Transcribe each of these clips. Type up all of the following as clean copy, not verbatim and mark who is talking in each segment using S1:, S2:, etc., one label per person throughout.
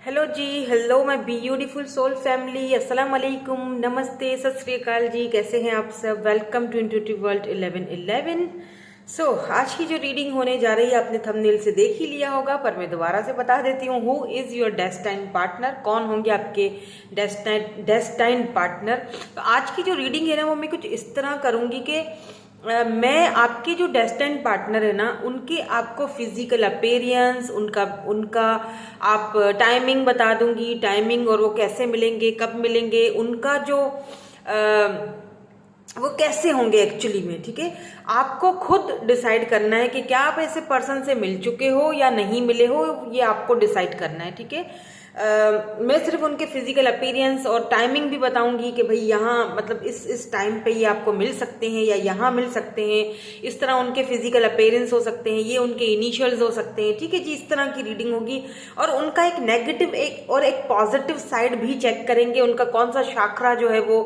S1: Hello जी, hello my beautiful soul family. अस्सलाम वालेकुम, नमस्ते, सत श्री अकाल जी। कैसे हैं आप सब? Welcome to intuitive world 1111। आज की जो रीडिंग होने जा रही है आपने थंबनेल से देख ही लिया होगा, पर मैं दोबारा से बता देती हूँ। Who is your destined partner? कौन होंगे आपके डेस्टाइन पार्टनर? तो आज की जो रीडिंग है ना, वो मैं कुछ इस तरह करूंगी कि मैं आपके जो डेस्टिन पार्टनर है ना, उनके आपको फिजिकल अपीयरेंस, उनका उनका आप टाइमिंग बता दूंगी, टाइमिंग, और वो कैसे मिलेंगे, कब मिलेंगे, उनका जो वो कैसे होंगे एक्चुअली में। ठीक है, आपको खुद डिसाइड करना है कि क्या आप ऐसे पर्सन से मिल चुके हो या नहीं मिले हो, ये आपको डिसाइड करना है। ठीक है, मैं सिर्फ उनके फिजिकल अपीयरेंस और टाइमिंग भी बताऊंगी कि भाई यहाँ मतलब इस टाइम पे ये आपको मिल सकते हैं या यहाँ मिल सकते हैं। इस तरह उनके फिजिकल अपीयरेंस हो सकते हैं, ये उनके इनिशियल्स हो सकते हैं। ठीक है जी, इस तरह की रीडिंग होगी। और उनका एक नेगेटिव एक पॉजिटिव साइड भी चेक करेंगे। उनका कौन सा शाखरा जो है वो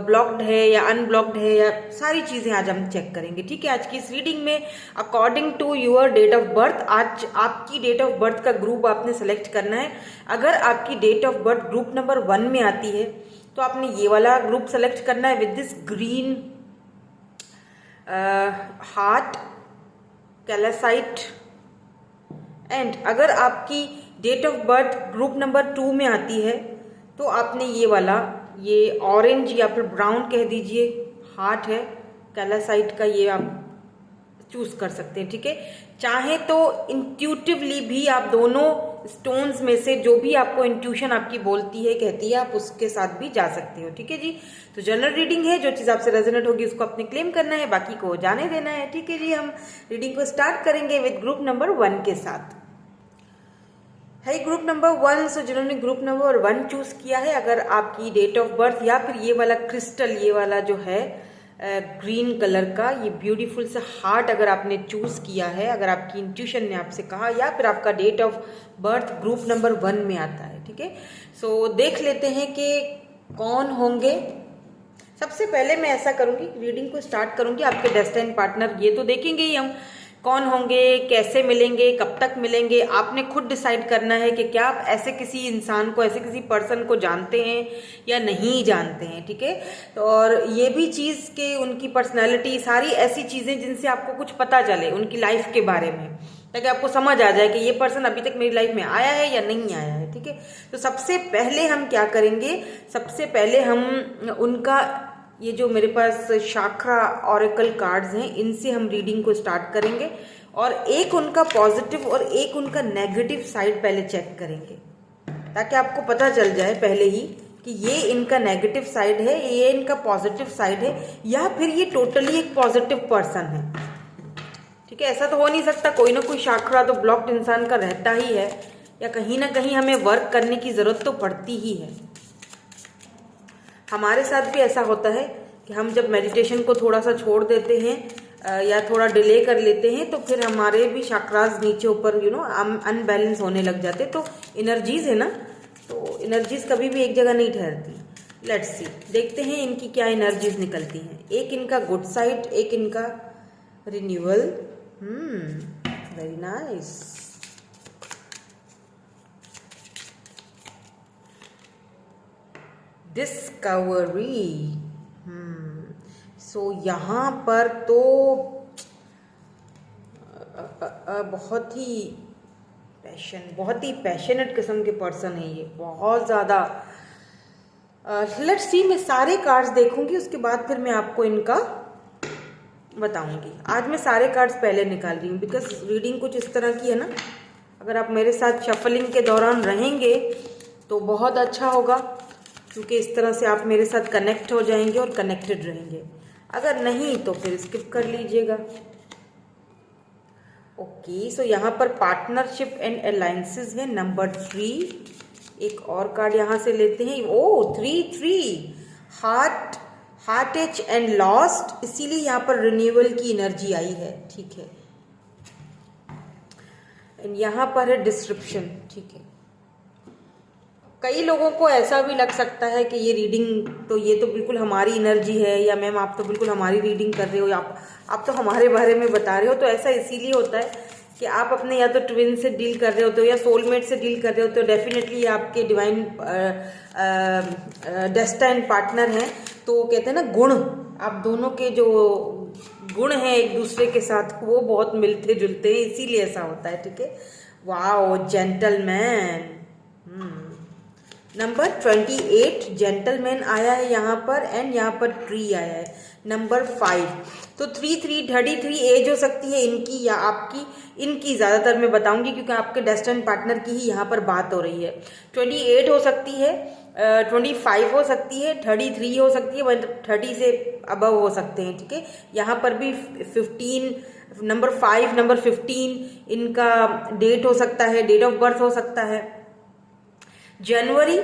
S1: ब्लॉक्ड है या अनब्लॉक्ड है, या सारी चीजें आज हम चेक करेंगे। ठीक है, आज की इस रीडिंग में according to your date of birth, आज आपकी डेट ऑफ बर्थ का ग्रुप आपने सेलेक्ट करना है। अगर आपकी date of birth group number 1 में आती है तो आपने ये वाला ग्रुप सेलेक्ट करना है with this green heart calcite. And अगर आपकी date of birth group number 2 में आती है तो आपने ये वाला, ये ऑरेंज या फिर ब्राउन कह दीजिए, हार्ट है कैलेसाइट का, ये आप चूज कर सकते हैं। ठीक है, चाहे तो इंट्यूटिवली भी आप दोनों स्टोन्स में से जो भी आपको इंट्यूशन आपकी बोलती है, कहती है, आप उसके साथ भी जा सकते हो। ठीक है जी, तो जनरल रीडिंग है, जो चीज आपसे रेजोनेट होगी उसको आपने क्लेम करना है, बाकी को जाने देना है। ठीक है जी, हम रीडिंग को स्टार्ट करेंगे विद ग्रुप नंबर 1 के साथ। है ग्रुप नंबर 1। सो जिन्होंने ग्रुप नंबर 1 चूज किया है, अगर आपकी डेट ऑफ बर्थ या फिर ये वाला क्रिस्टल, ये वाला जो है ग्रीन कलर का, ये ब्यूटीफुल सा हार्ट अगर आपने चूज किया है, अगर आपकी इंट्यूशन ने आपसे कहा, या फिर आपका date of birth group number 1 में आता है। ठीक है, सो देख लेते हैं कि कौन होंगे। सबसे पहले मैं ऐसा करूंगी, रीडिंग को स्टार्ट करूंगी, आपके डेस्टिनी पार्टनर ये तो देखेंगे ही हम, कौन होंगे, कैसे मिलेंगे, कब तक मिलेंगे। आपने खुद डिसाइड करना है कि क्या आप ऐसे किसी इंसान को, ऐसे किसी पर्सन को जानते हैं या नहीं जानते हैं। ठीक है, तो और ये भी चीज़ के उनकी पर्सनैलिटी, सारी ऐसी चीज़ें जिनसे आपको कुछ पता चले उनकी लाइफ के बारे में, ताकि आपको समझ आ जाए कि ये पर्सन अभी तक मेरी लाइफ में आया है या नहीं आया है। ठीक है, तो सबसे पहले हम क्या करेंगे, सबसे पहले हम उनका, ये जो मेरे पास शाखरा ऑरेकल कार्ड्स हैं, इनसे हम रीडिंग को स्टार्ट करेंगे, और एक उनका पॉजिटिव और एक उनका नेगेटिव साइड पहले चेक करेंगे, ताकि आपको पता चल जाए पहले ही कि ये इनका नेगेटिव साइड है, ये इनका पॉजिटिव साइड है, या फिर ये टोटली एक पॉजिटिव पर्सन है। ठीक है, ऐसा तो हो नहीं सकता, कोई ना कोई शाखरा तो ब्लॉक्ड इंसान का रहता ही है, या कहीं ना कहीं हमें वर्क करने की जरूरत तो पड़ती ही है। हमारे साथ भी ऐसा होता है कि हम जब मेडिटेशन को थोड़ा सा छोड़ देते हैं या थोड़ा डिले कर लेते हैं, तो फिर हमारे भी चक्रास नीचे ऊपर अनबैलेंस होने लग जाते। तो एनर्जीज है ना, तो एनर्जीज कभी भी एक जगह नहीं ठहरती। लेट्स सी, देखते हैं इनकी क्या एनर्जीज निकलती हैं। एक इनका गुड साइड, एक इनका रिन्यूअल। Very nice. डिस्कवरी। सो यहाँ पर तो बहुत ही पैशनेट किस्म के पर्सन है ये, बहुत ज़्यादा। लेट्स सी, मैं सारे कार्ड्स देखूंगी, उसके बाद फिर मैं आपको इनका बताऊंगी। आज मैं सारे कार्ड्स पहले निकाल रही हूँ, बिकॉज रीडिंग कुछ इस तरह की है ना, अगर आप मेरे साथ शफलिंग के दौरान रहेंगे तो बहुत अच्छा होगा, क्योंकि इस तरह से आप मेरे साथ कनेक्ट हो जाएंगे और कनेक्टेड रहेंगे। अगर नहीं तो फिर स्किप कर लीजिएगा। ओके, सो यहाँ पर पार्टनरशिप एंड अलायंसेस है नंबर 3। एक और कार्ड यहाँ से लेते हैं। ओ 3 हार्ट एच एंड लॉस्ट, इसीलिए यहाँ पर रिन्यूअल की एनर्जी आई है। ठीक है, एंड यहाँ पर है डिस्क्रिप्शन। ठीक है, कई लोगों को ऐसा भी लग सकता है कि ये रीडिंग तो, ये तो बिल्कुल हमारी एनर्जी है, या मैम आप तो बिल्कुल हमारी रीडिंग कर रहे हो, या आप तो हमारे बारे में बता रहे हो। तो ऐसा इसीलिए होता है कि आप अपने या तो ट्विन से डील कर रहे होते हो या सोलमेट से डील कर रहे होते हो, डेफिनेटली आपके डिवाइन डेस्टाइन पार्टनर हैं। तो कहते हैं ना गुण, आप दोनों के जो गुण हैं एक दूसरे के साथ वो बहुत मिलते जुलते हैं, इसीलिए ऐसा होता है। ठीक है, वाओ जेंटलमैन। नंबर 28 जेंटलमैन आया है यहाँ पर, एंड यहाँ पर ट्री आया है नंबर 5। तो 33 एज हो सकती है इनकी या आपकी, इनकी ज़्यादातर मैं बताऊंगी क्योंकि आपके डेस्टिनेड पार्टनर की ही यहाँ पर बात हो रही है। 28 हो सकती है, 25 हो सकती है, 33 हो सकती है, 30 से अबव हो सकते हैं। ठीक है, यहाँ पर भी 15 नंबर 5 नंबर 15 इनका डेट हो सकता है, डेट ऑफ बर्थ हो सकता है जनवरी,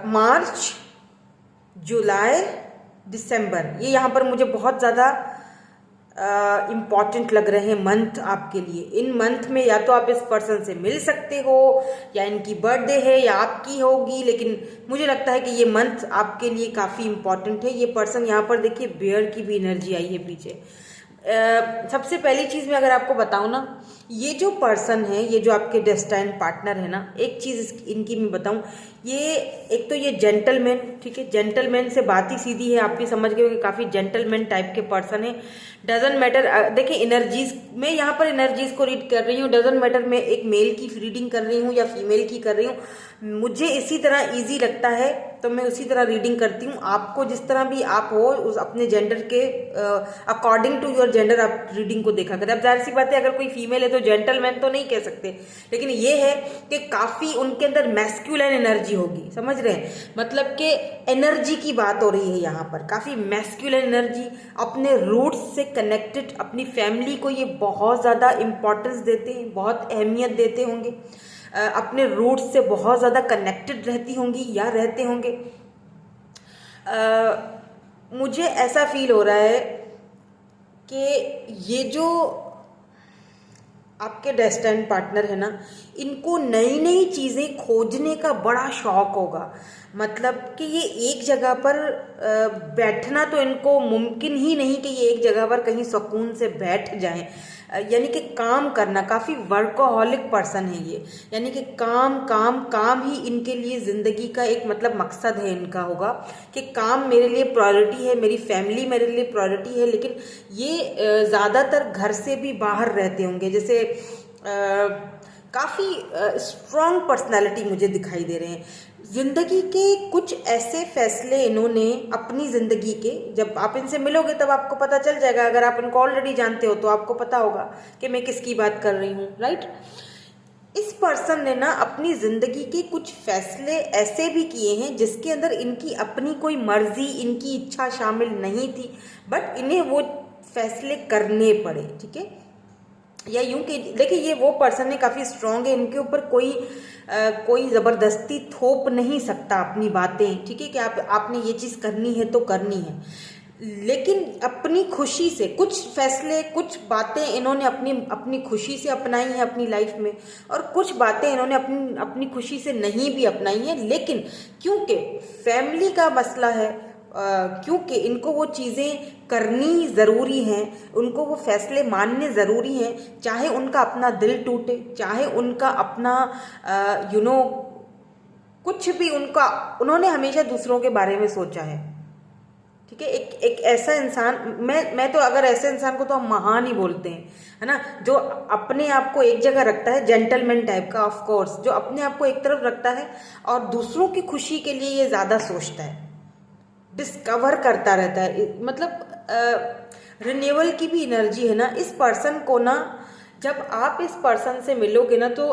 S1: मार्च, जुलाई, दिसंबर। ये यहाँ पर मुझे बहुत ज़्यादा इम्पॉर्टेंट लग रहे हैं मंथ आपके लिए। इन मंथ में या तो आप इस पर्सन से मिल सकते हो या इनकी बर्थडे है या आपकी होगी, लेकिन मुझे लगता है कि ये मंथ आपके लिए काफ़ी इम्पॉर्टेंट है। ये पर्सन यहाँ पर देखिए बेयर की भी एनर्जी आई है पीछे। सबसे पहली चीज़ मैं अगर आपको बताऊँ ना, ये जो पर्सन है, ये जो आपके डेस्टाइन पार्टनर है ना, एक चीज़ इनकी मैं बताऊँ, ये एक तो ये जेंटलमैन, ठीक है, जेंटलमैन से बात ही सीधी है, आप भी समझ गए हो कि काफ़ी जेंटलमैन टाइप के पर्सन है। डजंट मैटर, देखिए एनर्जीज, मैं यहाँ पर एनर्जीज को रीड कर रही हूँ, डजंट मैटर मैं एक मेल की रीडिंग कर रही हूँ या फीमेल की कर रही हूँ, मुझे इसी तरह ईजी लगता है तो मैं उसी तरह रीडिंग करती हूँ। आपको जिस तरह भी आप हो, उस अपने जेंडर के अकॉर्डिंग टू योर जेंडर आप रीडिंग को देखा करें। अब जाहिर सी बात है अगर कोई फीमेल है तो जेंटलमैन तो नहीं कह सकते, लेकिन ये है कि काफ़ी उनके अंदर मैस्कुलिन एनर्जी होगी, समझ रहे हैं, मतलब कि एनर्जी की बात हो रही है यहाँ पर, काफ़ी मैस्कुलिन एनर्जी, अपने रूट्स से कनेक्टेड, अपनी फैमिली को ये बहुत ज़्यादा इम्पोर्टेंस देते हैं, बहुत अहमियत देते होंगे, अपने रूट्स से बहुत ज़्यादा कनेक्टेड रहती होंगी या रहते होंगे। मुझे ऐसा फील हो रहा है कि ये जो आपके डेस्टिनेड पार्टनर है ना, इनको नई नई चीज़ें खोजने का बड़ा शौक होगा। मतलब कि ये एक जगह पर बैठना तो इनको मुमकिन ही नहीं कि ये एक जगह पर कहीं सुकून से बैठ जाएं, यानी कि काम करना, काफ़ी वर्कोहॉलिक पर्सन है ये, यानी कि काम काम काम ही इनके लिए ज़िंदगी का एक मतलब मकसद है इनका होगा कि काम मेरे लिए प्रायोरिटी है, मेरी फैमिली मेरे लिए प्रायोरिटी है। लेकिन ये ज़्यादातर घर से भी बाहर रहते होंगे, जैसे काफ़ी स्ट्रॉन्ग पर्सनैलिटी मुझे दिखाई दे रहे हैं। ज़िंदगी के कुछ ऐसे फैसले इन्होंने अपनी ज़िंदगी के, जब आप इनसे मिलोगे तब आपको पता चल जाएगा, अगर आप इनको ऑलरेडी जानते हो तो आपको पता होगा कि मैं किसकी बात कर रही हूँ, राइट। इस पर्सन ने ना अपनी ज़िंदगी के कुछ फैसले ऐसे भी किए हैं जिसके अंदर इनकी अपनी कोई मर्जी, इनकी इच्छा शामिल नहीं थी, बट इन्हें वो फैसले करने पड़े, ठीक है। या यूं कि देखिए ये वो पर्सन है, काफ़ी स्ट्रांग है, इनके ऊपर कोई ज़बरदस्ती थोप नहीं सकता अपनी बातें, ठीक है, कि आपने ये चीज़ करनी है तो करनी है, लेकिन अपनी खुशी से कुछ फैसले, कुछ बातें इन्होंने अपनी खुशी से अपनाई हैं अपनी लाइफ में, और कुछ बातें इन्होंने अपनी खुशी से नहीं भी अपनाई हैं, लेकिन क्योंकि फैमिली का मसला है, क्योंकि इनको वो चीज़ें करनी ज़रूरी हैं, उनको वो फैसले मानने ज़रूरी हैं, चाहे उनका अपना दिल टूटे, चाहे उनका अपना कुछ भी, उन्होंने हमेशा दूसरों के बारे में सोचा है, ठीक है। एक ऐसा इंसान, मैं तो अगर ऐसे इंसान को तो हम महान ही बोलते हैं, है ना, जो अपने आप को एक जगह रखता है, जेंटलमैन टाइप का, ऑफ कोर्स, जो अपने आप को एक तरफ रखता है और दूसरों की खुशी के लिए ये ज़्यादा सोचता है, डिस्कवर करता रहता है, मतलब रिन्यूअल की भी एनर्जी है ना इस पर्सन को ना। जब आप इस पर्सन से मिलोगे ना तो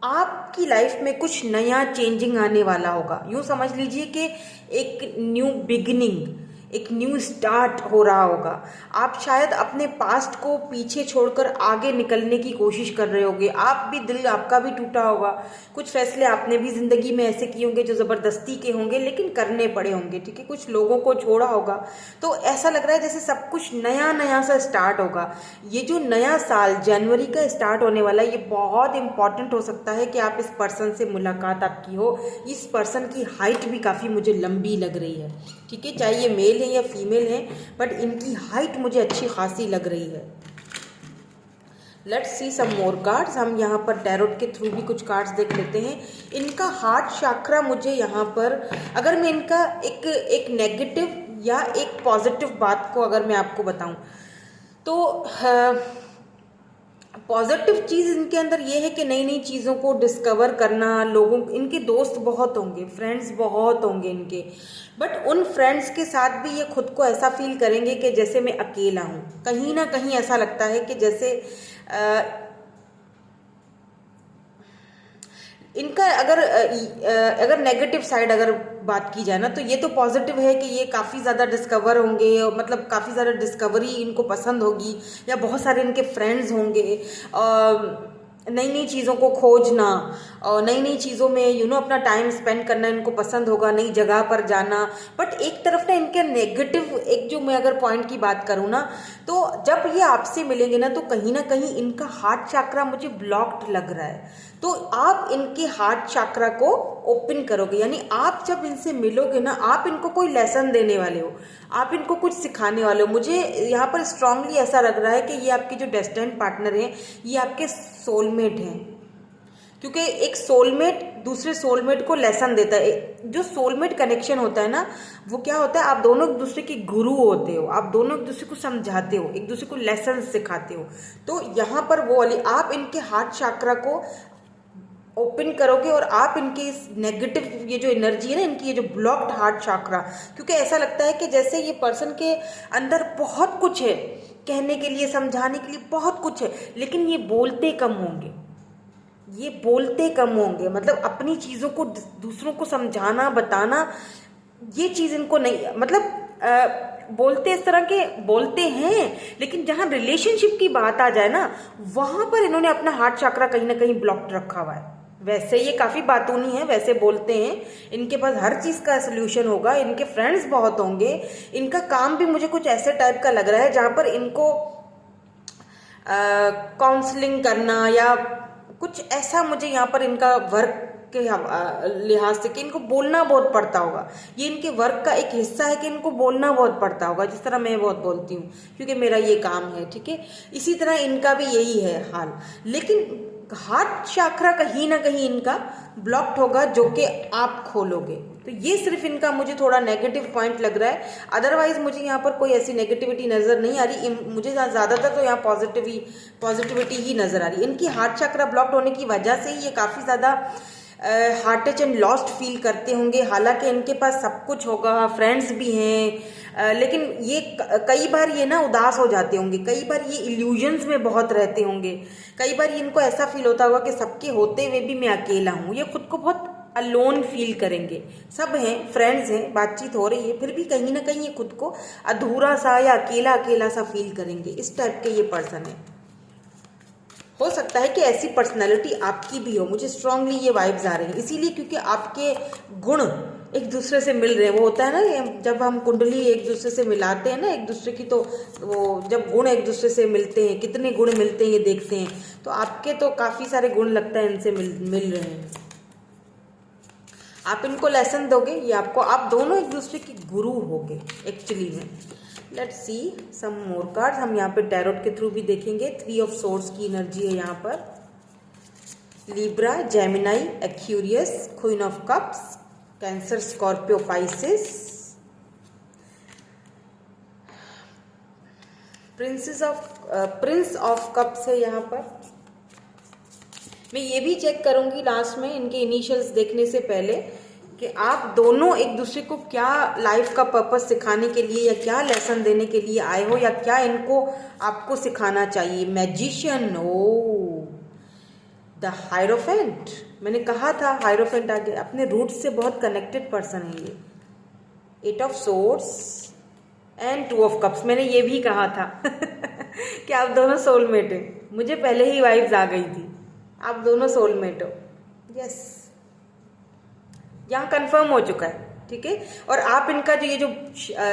S1: आपकी लाइफ में कुछ नया चेंजिंग आने वाला होगा। यूँ समझ लीजिए कि एक न्यू बिगिनिंग, एक न्यू स्टार्ट हो रहा होगा। आप शायद अपने पास्ट को पीछे छोड़कर आगे निकलने की कोशिश कर रहे होगे, आप भी, दिल आपका भी टूटा होगा, कुछ फैसले आपने भी ज़िंदगी में ऐसे किए होंगे जो ज़बरदस्ती के होंगे लेकिन करने पड़े होंगे, ठीक है, कुछ लोगों को छोड़ा होगा। तो ऐसा लग रहा है जैसे सब कुछ नया नया सा स्टार्ट होगा। ये जो नया साल जनवरी का स्टार्ट होने वाला है, ये बहुत इंपॉर्टेंट हो सकता है कि आप इस पर्सन से मुलाकात आपकी हो। इस पर्सन की हाइट भी काफ़ी मुझे लंबी लग रही है, ठीक है, चाहे ये मेल है या फीमेल है, बट इनकी हाइट मुझे अच्छी खासी लग रही है। Let's see some more cards. हम यहाँ पर टैरोट के थ्रू भी कुछ कार्ड्स देख लेते हैं। इनका हार्ट चक्रा मुझे यहाँ पर, अगर मैं इनका एक नेगेटिव या एक पॉजिटिव बात को अगर मैं आपको बताऊं तो पॉजिटिव चीज़ इनके अंदर ये है कि नई नई चीज़ों को डिस्कवर करना, लोगों, इनके दोस्त बहुत होंगे, फ्रेंड्स बहुत होंगे इनके, बट उन फ्रेंड्स के साथ भी ये खुद को ऐसा फील करेंगे कि जैसे मैं अकेला हूँ। कहीं ना कहीं ऐसा लगता है कि जैसे इनका अगर नेगेटिव साइड अगर बात की जाए ना तो ये तो पॉजिटिव है कि ये काफ़ी ज़्यादा डिस्कवर होंगे, मतलब काफ़ी ज़्यादा डिस्कवरी इनको पसंद होगी, या बहुत सारे इनके फ्रेंड्स होंगे, नई नई चीज़ों को खोजना और नई नई चीज़ों में अपना टाइम स्पेंड करना इनको पसंद होगा, नई जगह पर जाना। बट एक तरफ ना इनके नेगेटिव, एक जो मैं अगर पॉइंट की बात करूँ ना, तो जब ये आपसे मिलेंगे ना तो कहीं ना कहीं इनका हार्ट चक्रा मुझे ब्लॉक्ड लग रहा है। तो आप इनके हार्ट चक्रा को ओपन करोगे, यानी आप जब इनसे मिलोगे ना, आप इनको कोई लेसन देने वाले हो, आप इनको कुछ सिखाने वाले हो। मुझे यहाँ पर स्ट्रांगली ऐसा लग रहा है कि ये आपके जो डेस्टिन्ड पार्टनर हैं, ये आपके सोलमेट हैं, क्योंकि एक सोलमेट दूसरे सोलमेट को लेसन देता है। जो सोलमेट कनेक्शन होता है ना, वो क्या होता है, आप दोनों एक दूसरे के गुरु होते हो, आप दोनों एक दूसरे को समझाते हो, एक दूसरे को लेसन सिखाते हो। तो यहाँ पर वो वाली, आप इनके हार्ट चक्रा को ओपन करोगे और आप इनके इस नेगेटिव, ये जो एनर्जी है ना इनकी, ये जो ब्लॉक्ड हार्ट चक्रा, क्योंकि ऐसा लगता है कि जैसे ये पर्सन के अंदर बहुत कुछ है कहने के लिए, समझाने के लिए बहुत कुछ है, लेकिन ये बोलते कम होंगे, ये बोलते कम होंगे, मतलब अपनी चीज़ों को दूसरों को समझाना, बताना, ये चीज़ इनको नहीं, मतलब बोलते इस तरह के बोलते हैं, लेकिन जहाँ रिलेशनशिप की बात आ जाए ना, वहाँ पर इन्होंने अपना हार्ट चक्रा कहीं ना कहीं ब्लॉक्ड रखा हुआ है। वैसे ये काफ़ी बातूनी है, वैसे बोलते हैं, इनके पास हर चीज़ का सोल्यूशन होगा, इनके फ्रेंड्स बहुत होंगे, इनका काम भी मुझे कुछ ऐसे टाइप का लग रहा है जहाँ पर इनको काउंसलिंग करना या कुछ ऐसा, मुझे यहाँ पर इनका वर्क के लिहाज से कि इनको बोलना बहुत पड़ता होगा। ये इनके वर्क का एक हिस्सा है कि इनको बोलना बहुत पड़ता होगा, जिस तरह मैं बहुत बोलती हूँ क्योंकि मेरा ये काम है, ठीक है। इसी तरह इनका भी यही है हाल, लेकिन हार्ट चक्रा कहीं ना कहीं इनका ब्लॉक्ड होगा, जो कि आप खोलोगे। तो ये सिर्फ इनका मुझे थोड़ा नेगेटिव पॉइंट लग रहा है, अदरवाइज मुझे यहाँ पर कोई ऐसी नेगेटिविटी नज़र नहीं आ रही। मुझे ज़्यादातर तो यहाँ पॉजिटिविटी ही नज़र आ रही है। इनकी हार्ट चक्रा ब्लॉक्ड होने की वजह से ही ये काफ़ी ज़्यादा heart touch and lost feel करते होंगे। हालांकि इनके पास सब कुछ होगा, फ्रेंड्स भी हैं, लेकिन ये कई बार ये ना उदास हो जाते होंगे, कई बार ये इल्यूजन्स में बहुत रहते होंगे, कई बार इनको ऐसा फील होता होगा कि सबके होते हुए भी मैं अकेला हूँ। ये खुद को बहुत अलोन फील करेंगे। सब हैं, फ्रेंड्स हैं, बातचीत हो रही है, फिर भी कहीं ना कहीं ये खुद को अधूरा सा या अकेला अकेला सा फील करेंगे। इस टाइप के ये पर्सन है। हो सकता है कि ऐसी पर्सनैलिटी आपकी भी हो, मुझे स्ट्रांगली ये वाइब्स आ रही हैं, इसीलिए क्योंकि आपके गुण एक दूसरे से मिल रहे हैं। वो होता है ना, जब हम कुंडली एक दूसरे से मिलाते हैं ना एक दूसरे की, तो वो जब गुण एक दूसरे से मिलते हैं, कितने गुण मिलते हैं ये देखते हैं। तो आपके तो काफ़ी सारे गुण लगता है इनसे मिल रहे हैं। आप इनको लेसन दोगे, ये आपको, आप दोनों एक दूसरे के गुरु होगे एक्चुअली में। Let's see some more cards. हम यहाँ पे टैरोट के थ्रू भी देखेंगे। 3 ऑफ सोर्ड्स की एनर्जी है यहाँ पर। Libra, Gemini, Aquarius, queen of cups, cancer, Scorpio, Pisces, Prince of cups है यहाँ पर। मैं ये भी चेक करूंगी लास्ट में इनके इनिशियल्स देखने से पहले कि आप दोनों एक दूसरे को क्या लाइफ का पर्पस सिखाने के लिए या क्या लेसन देने के लिए आए हो, या क्या इनको आपको सिखाना चाहिए। मैजिशियन, ओ द हायरोफेंट, मैंने कहा था हायरोफेंट आगे, अपने रूट से बहुत कनेक्टेड पर्सन है ये। 8 of swords and 2 of cups, मैंने ये भी कहा था कि आप दोनों सोलमेट हैं। मुझे पहले ही वाइब्स आ गई थी, आप दोनों सोलमेट हो। यस, यहाँ कंफर्म हो चुका है, ठीक है। और आप इनका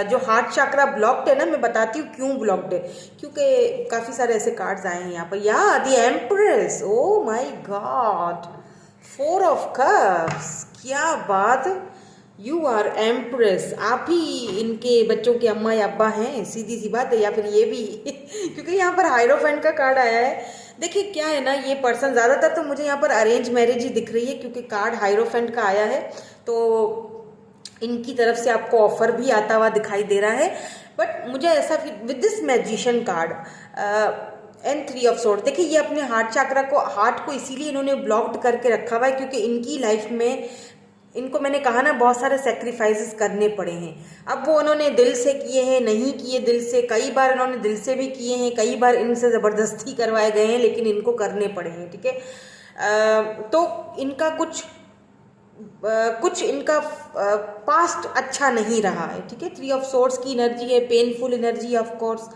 S1: जो हार्ट चक्रा ब्लॉक्ड है ना, मैं बताती हूँ क्यों ब्लॉक्ड है, क्योंकि काफ़ी सारे ऐसे कार्ड्स आए हैं यहाँ पर। या the empress, oh my God, 4 of cups, क्या बात। यू आर एम्प्रेस, आप ही इनके बच्चों के अम्मा या अब्बा हैं, सीधी सी बात है, या फिर ये भी क्योंकि यहाँ पर हायरोफेंट का कार्ड आया है। देखिए क्या है ना, ये पर्सन ज़्यादातर तो मुझे यहाँ पर अरेंज मैरिज ही दिख रही है, क्योंकि कार्ड हायरोफेंट का आया है, तो इनकी तरफ से आपको ऑफर भी आता हुआ दिखाई दे रहा है। बट मुझे ऐसा with this magician card and 3 of sword, देखिए ये अपने हार्ट को इसीलिए इन्होंने ब्लॉक्ड करके रखा हुआ है, क्योंकि इनकी लाइफ में इनको मैंने कहा ना बहुत सारे सेक्रीफाइसेस करने पड़े हैं। अब वो उन्होंने दिल से किए हैं, नहीं किए दिल से, कई बार इन्होंने दिल से भी किए हैं, कई बार इनसे ज़बरदस्ती करवाए गए हैं, लेकिन इनको करने पड़े हैं, ठीक है। तो इनका कुछ इनका पास्ट अच्छा नहीं रहा है, ठीक है। 3 ऑफ सोर्ड्स की एनर्जी है, पेनफुल एनर्जी ऑफ कोर्स।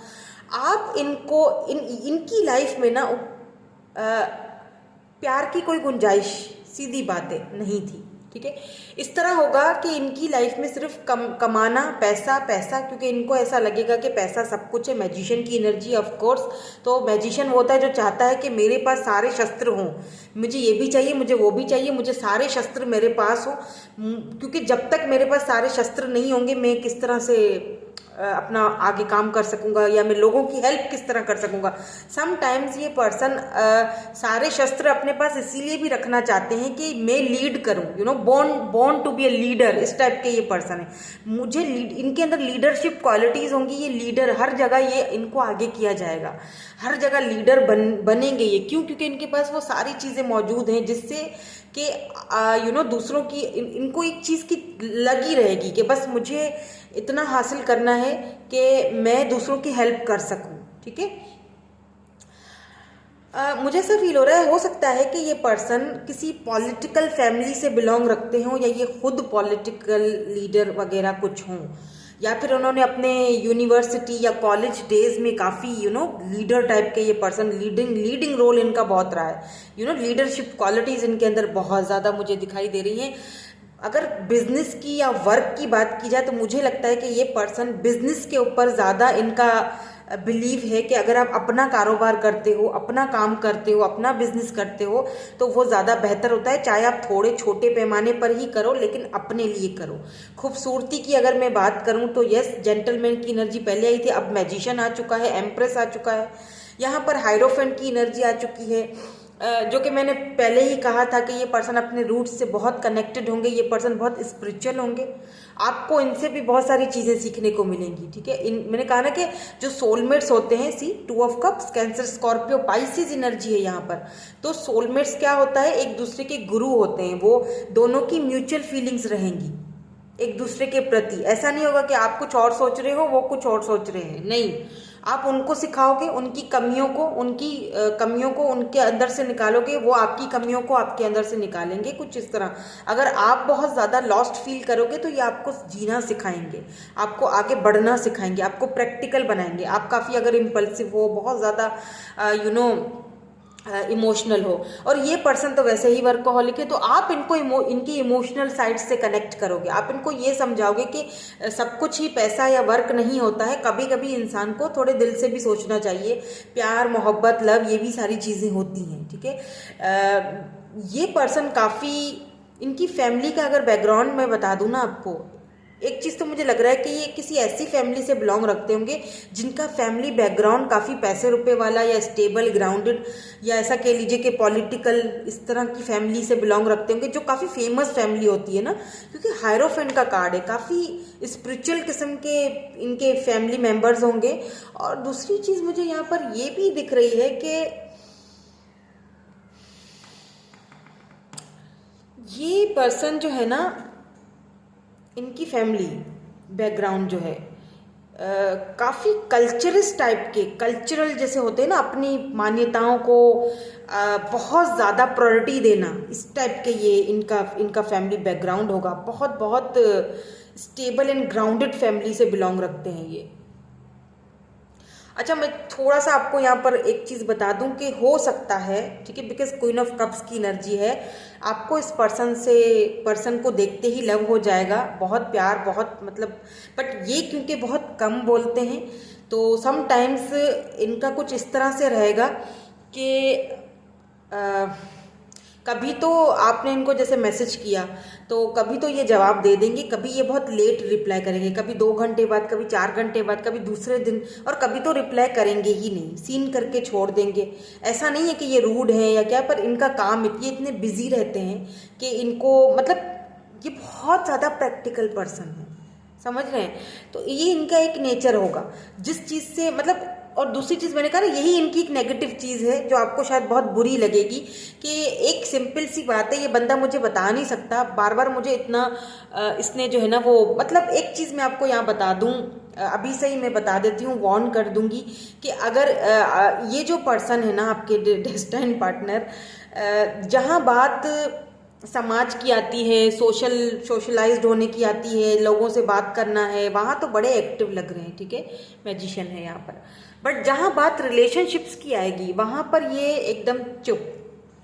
S1: आप इनको इनकी लाइफ में ना प्यार की कोई गुंजाइश, सीधी बातें नहीं थी, ठीक है। इस तरह होगा कि इनकी लाइफ में सिर्फ कमाना, पैसा पैसा, क्योंकि इनको ऐसा लगेगा कि पैसा सब कुछ है। मैजिशियन की एनर्जी ऑफ कोर्स, तो मैजिशियन वो होता है जो चाहता है कि मेरे पास सारे शस्त्र हों, मुझे ये भी चाहिए, मुझे वो भी चाहिए, मुझे सारे शस्त्र मेरे पास हो, क्योंकि जब तक मेरे पास सारे शस्त्र नहीं होंगे मैं किस तरह से अपना आगे काम कर सकूंगा, या मैं लोगों की हेल्प किस तरह कर सकूंगा। समटाइम्स ये पर्सन सारे शस्त्र अपने पास इसीलिए भी रखना चाहते हैं कि मैं लीड करूं, you know, born to be a leader, इस टाइप के ये पर्सन है। मुझे इनके अंदर लीडरशिप क्वालिटीज होंगी, ये लीडर, हर जगह ये इनको आगे किया जाएगा, हर जगह लीडर बनेंगे ये। क्यों? क्योंकि इनके पास वो सारी चीज़ें मौजूद हैं जिससे कि यू नो दूसरों की इनको एक चीज़ की लगी रहेगी कि बस मुझे इतना हासिल करना है कि मैं दूसरों की हेल्प कर सकूं, ठीक है। मुझे ऐसा फील हो रहा है, हो सकता है कि ये पर्सन किसी पॉलिटिकल फैमिली से बिलोंग रखते हों, या ये खुद पॉलिटिकल लीडर वगैरह कुछ हों, या फिर उन्होंने अपने यूनिवर्सिटी या कॉलेज डेज में काफ़ी यू नो लीडर टाइप के ये पर्सन, लीडिंग रोल इनका बहुत रहा है, यू नो लीडरशिप क्वालिटीज़ इनके अंदर बहुत ज़्यादा मुझे दिखाई दे रही हैं। अगर बिजनेस की या वर्क की बात की जाए तो मुझे लगता है कि ये पर्सन बिजनेस के ऊपर ज़्यादा इनका बिलीव है कि अगर आप अपना कारोबार करते हो, अपना काम करते हो, अपना बिजनेस करते हो तो वो ज़्यादा बेहतर होता है, चाहे आप थोड़े छोटे पैमाने पर ही करो लेकिन अपने लिए करो। खूबसूरती की अगर मैं बात करूं तो यस, जेंटलमैन की एनर्जी पहले आई थी, अब मैजिशियन आ चुका है, एम्प्रेस आ चुका है, यहाँ पर हायरोफेंट की एनर्जी आ चुकी है, जो कि मैंने पहले ही कहा था कि ये पर्सन अपने रूट्स से बहुत कनेक्टेड होंगे, ये पर्सन बहुत स्पिरिचुअल होंगे, आपको इनसे भी बहुत सारी चीज़ें सीखने को मिलेंगी, ठीक है। मैंने कहा ना कि जो सोलमेट्स होते हैं, सी 2 of cups, cancer, Scorpio, Pisces energy है यहाँ पर। तो सोलमेट्स क्या होता है, एक दूसरे के गुरु होते हैं, वो दोनों की म्यूचुअल फीलिंग्स रहेंगी एक दूसरे के प्रति। ऐसा नहीं होगा कि आप कुछ और सोच रहे हो, वो कुछ और सोच रहे हैं, नहीं, आप उनको सिखाओगे, उनकी कमियों को उनके अंदर से निकालोगे, वो आपकी कमियों को आपके अंदर से निकालेंगे, कुछ इस तरह। अगर आप बहुत ज़्यादा लॉस्ट फील करोगे तो ये आपको जीना सिखाएंगे, आपको आगे बढ़ना सिखाएंगे, आपको प्रैक्टिकल बनाएंगे। आप काफ़ी अगर इम्पल्सिव हो, बहुत ज़्यादा यू नो इमोशनल हो, और ये पर्सन तो वैसे ही वर्कोहॉलिक है, तो आप इनको इनकी इमोशनल साइड से कनेक्ट करोगे, आप इनको ये समझाओगे कि सब कुछ ही पैसा या वर्क नहीं होता है, कभी कभी इंसान को थोड़े दिल से भी सोचना चाहिए, प्यार, मोहब्बत, लव, ये भी सारी चीज़ें होती हैं, ठीक है। ये पर्सन काफ़ी, इनकी फैमिली का अगर बैकग्राउंड मैं बता दूँ ना आपको, एक चीज़ तो मुझे लग रहा है कि ये किसी ऐसी फैमिली से बिलोंग रखते होंगे जिनका फैमिली बैकग्राउंड काफ़ी पैसे रुपए वाला या स्टेबल, ग्राउंडेड, या ऐसा कह लीजिए कि पॉलिटिकल, इस तरह की फैमिली से बिलोंग रखते होंगे, जो काफ़ी फेमस फैमिली होती है ना, क्योंकि हायरोफेंट का कार्ड है, काफ़ी स्पिरिचुअल किस्म के इनके फैमिली मेम्बर्स होंगे। और दूसरी चीज़ मुझे यहाँ पर ये भी दिख रही है कि ये पर्सन जो है ना, इनकी फैमिली बैकग्राउंड जो है काफ़ी कल्चरिस्ट टाइप के, कल्चरल जैसे होते हैं ना, अपनी मान्यताओं को बहुत ज़्यादा प्रायोरिटी देना, इस टाइप के ये इनका फैमिली बैकग्राउंड होगा। बहुत बहुत स्टेबल एंड ग्राउंडेड फैमिली से बिलोंग रखते हैं ये। अच्छा, मैं थोड़ा सा आपको यहाँ पर एक चीज़ बता दूं कि हो सकता है, ठीक है, बिकॉज क्वीन ऑफ कप्स की एनर्जी है, आपको इस पर्सन को देखते ही लव हो जाएगा, बहुत प्यार, बहुत मतलब, बट ये क्योंकि बहुत कम बोलते हैं तो समटाइम्स इनका कुछ इस तरह से रहेगा कि कभी तो आपने इनको जैसे मैसेज किया तो कभी तो ये जवाब दे देंगे, कभी ये बहुत लेट रिप्लाई करेंगे, कभी 2 घंटे बाद, कभी 4 घंटे बाद, कभी दूसरे दिन, और कभी तो रिप्लाई करेंगे ही नहीं, सीन करके छोड़ देंगे। ऐसा नहीं है कि ये रूड है या क्या, पर इनका काम ये इतने बिजी रहते हैं कि इनको मतलब ये बहुत ज़्यादा प्रैक्टिकल पर्सन है, समझ रहे हैं। तो ये इनका एक नेचर होगा जिस चीज़ से मतलब, और दूसरी चीज़ मैंने कहा ना, यही इनकी एक नेगेटिव चीज़ है जो आपको शायद बहुत बुरी लगेगी कि एक सिंपल सी बात है, ये बंदा मुझे बता नहीं सकता, बार बार मुझे इतना इसने जो है ना वो, मतलब एक चीज़ मैं आपको यहाँ बता दूँ, अभी से ही मैं बता देती हूँ, वार्न कर दूंगी कि अगर ये जो पर्सन है ना आपके डेस्टाइन पार्टनर, जहाँ बात समाज की आती है, सोशलाइज्ड होने की आती है, लोगों से बात करना है, वहाँ तो बड़े एक्टिव लग रहे हैं, ठीक है, मैजिशियन है यहाँ पर। बट जहाँ बात रिलेशनशिप्स की आएगी वहाँ पर ये एकदम चुप,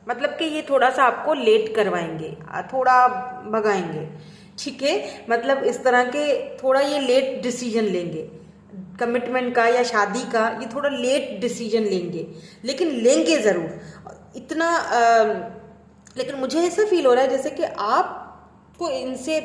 S1: मतलब कि ये थोड़ा सा आपको लेट करवाएंगे, थोड़ा भगाएंगे, ठीक है, मतलब इस तरह के थोड़ा ये लेट डिसीजन लेंगे कमिटमेंट का या शादी का, ये थोड़ा लेट डिसीजन लेंगे, लेकिन लेंगे ज़रूर इतना। लेकिन मुझे ऐसा फील हो रहा है जैसे कि आपको इनसे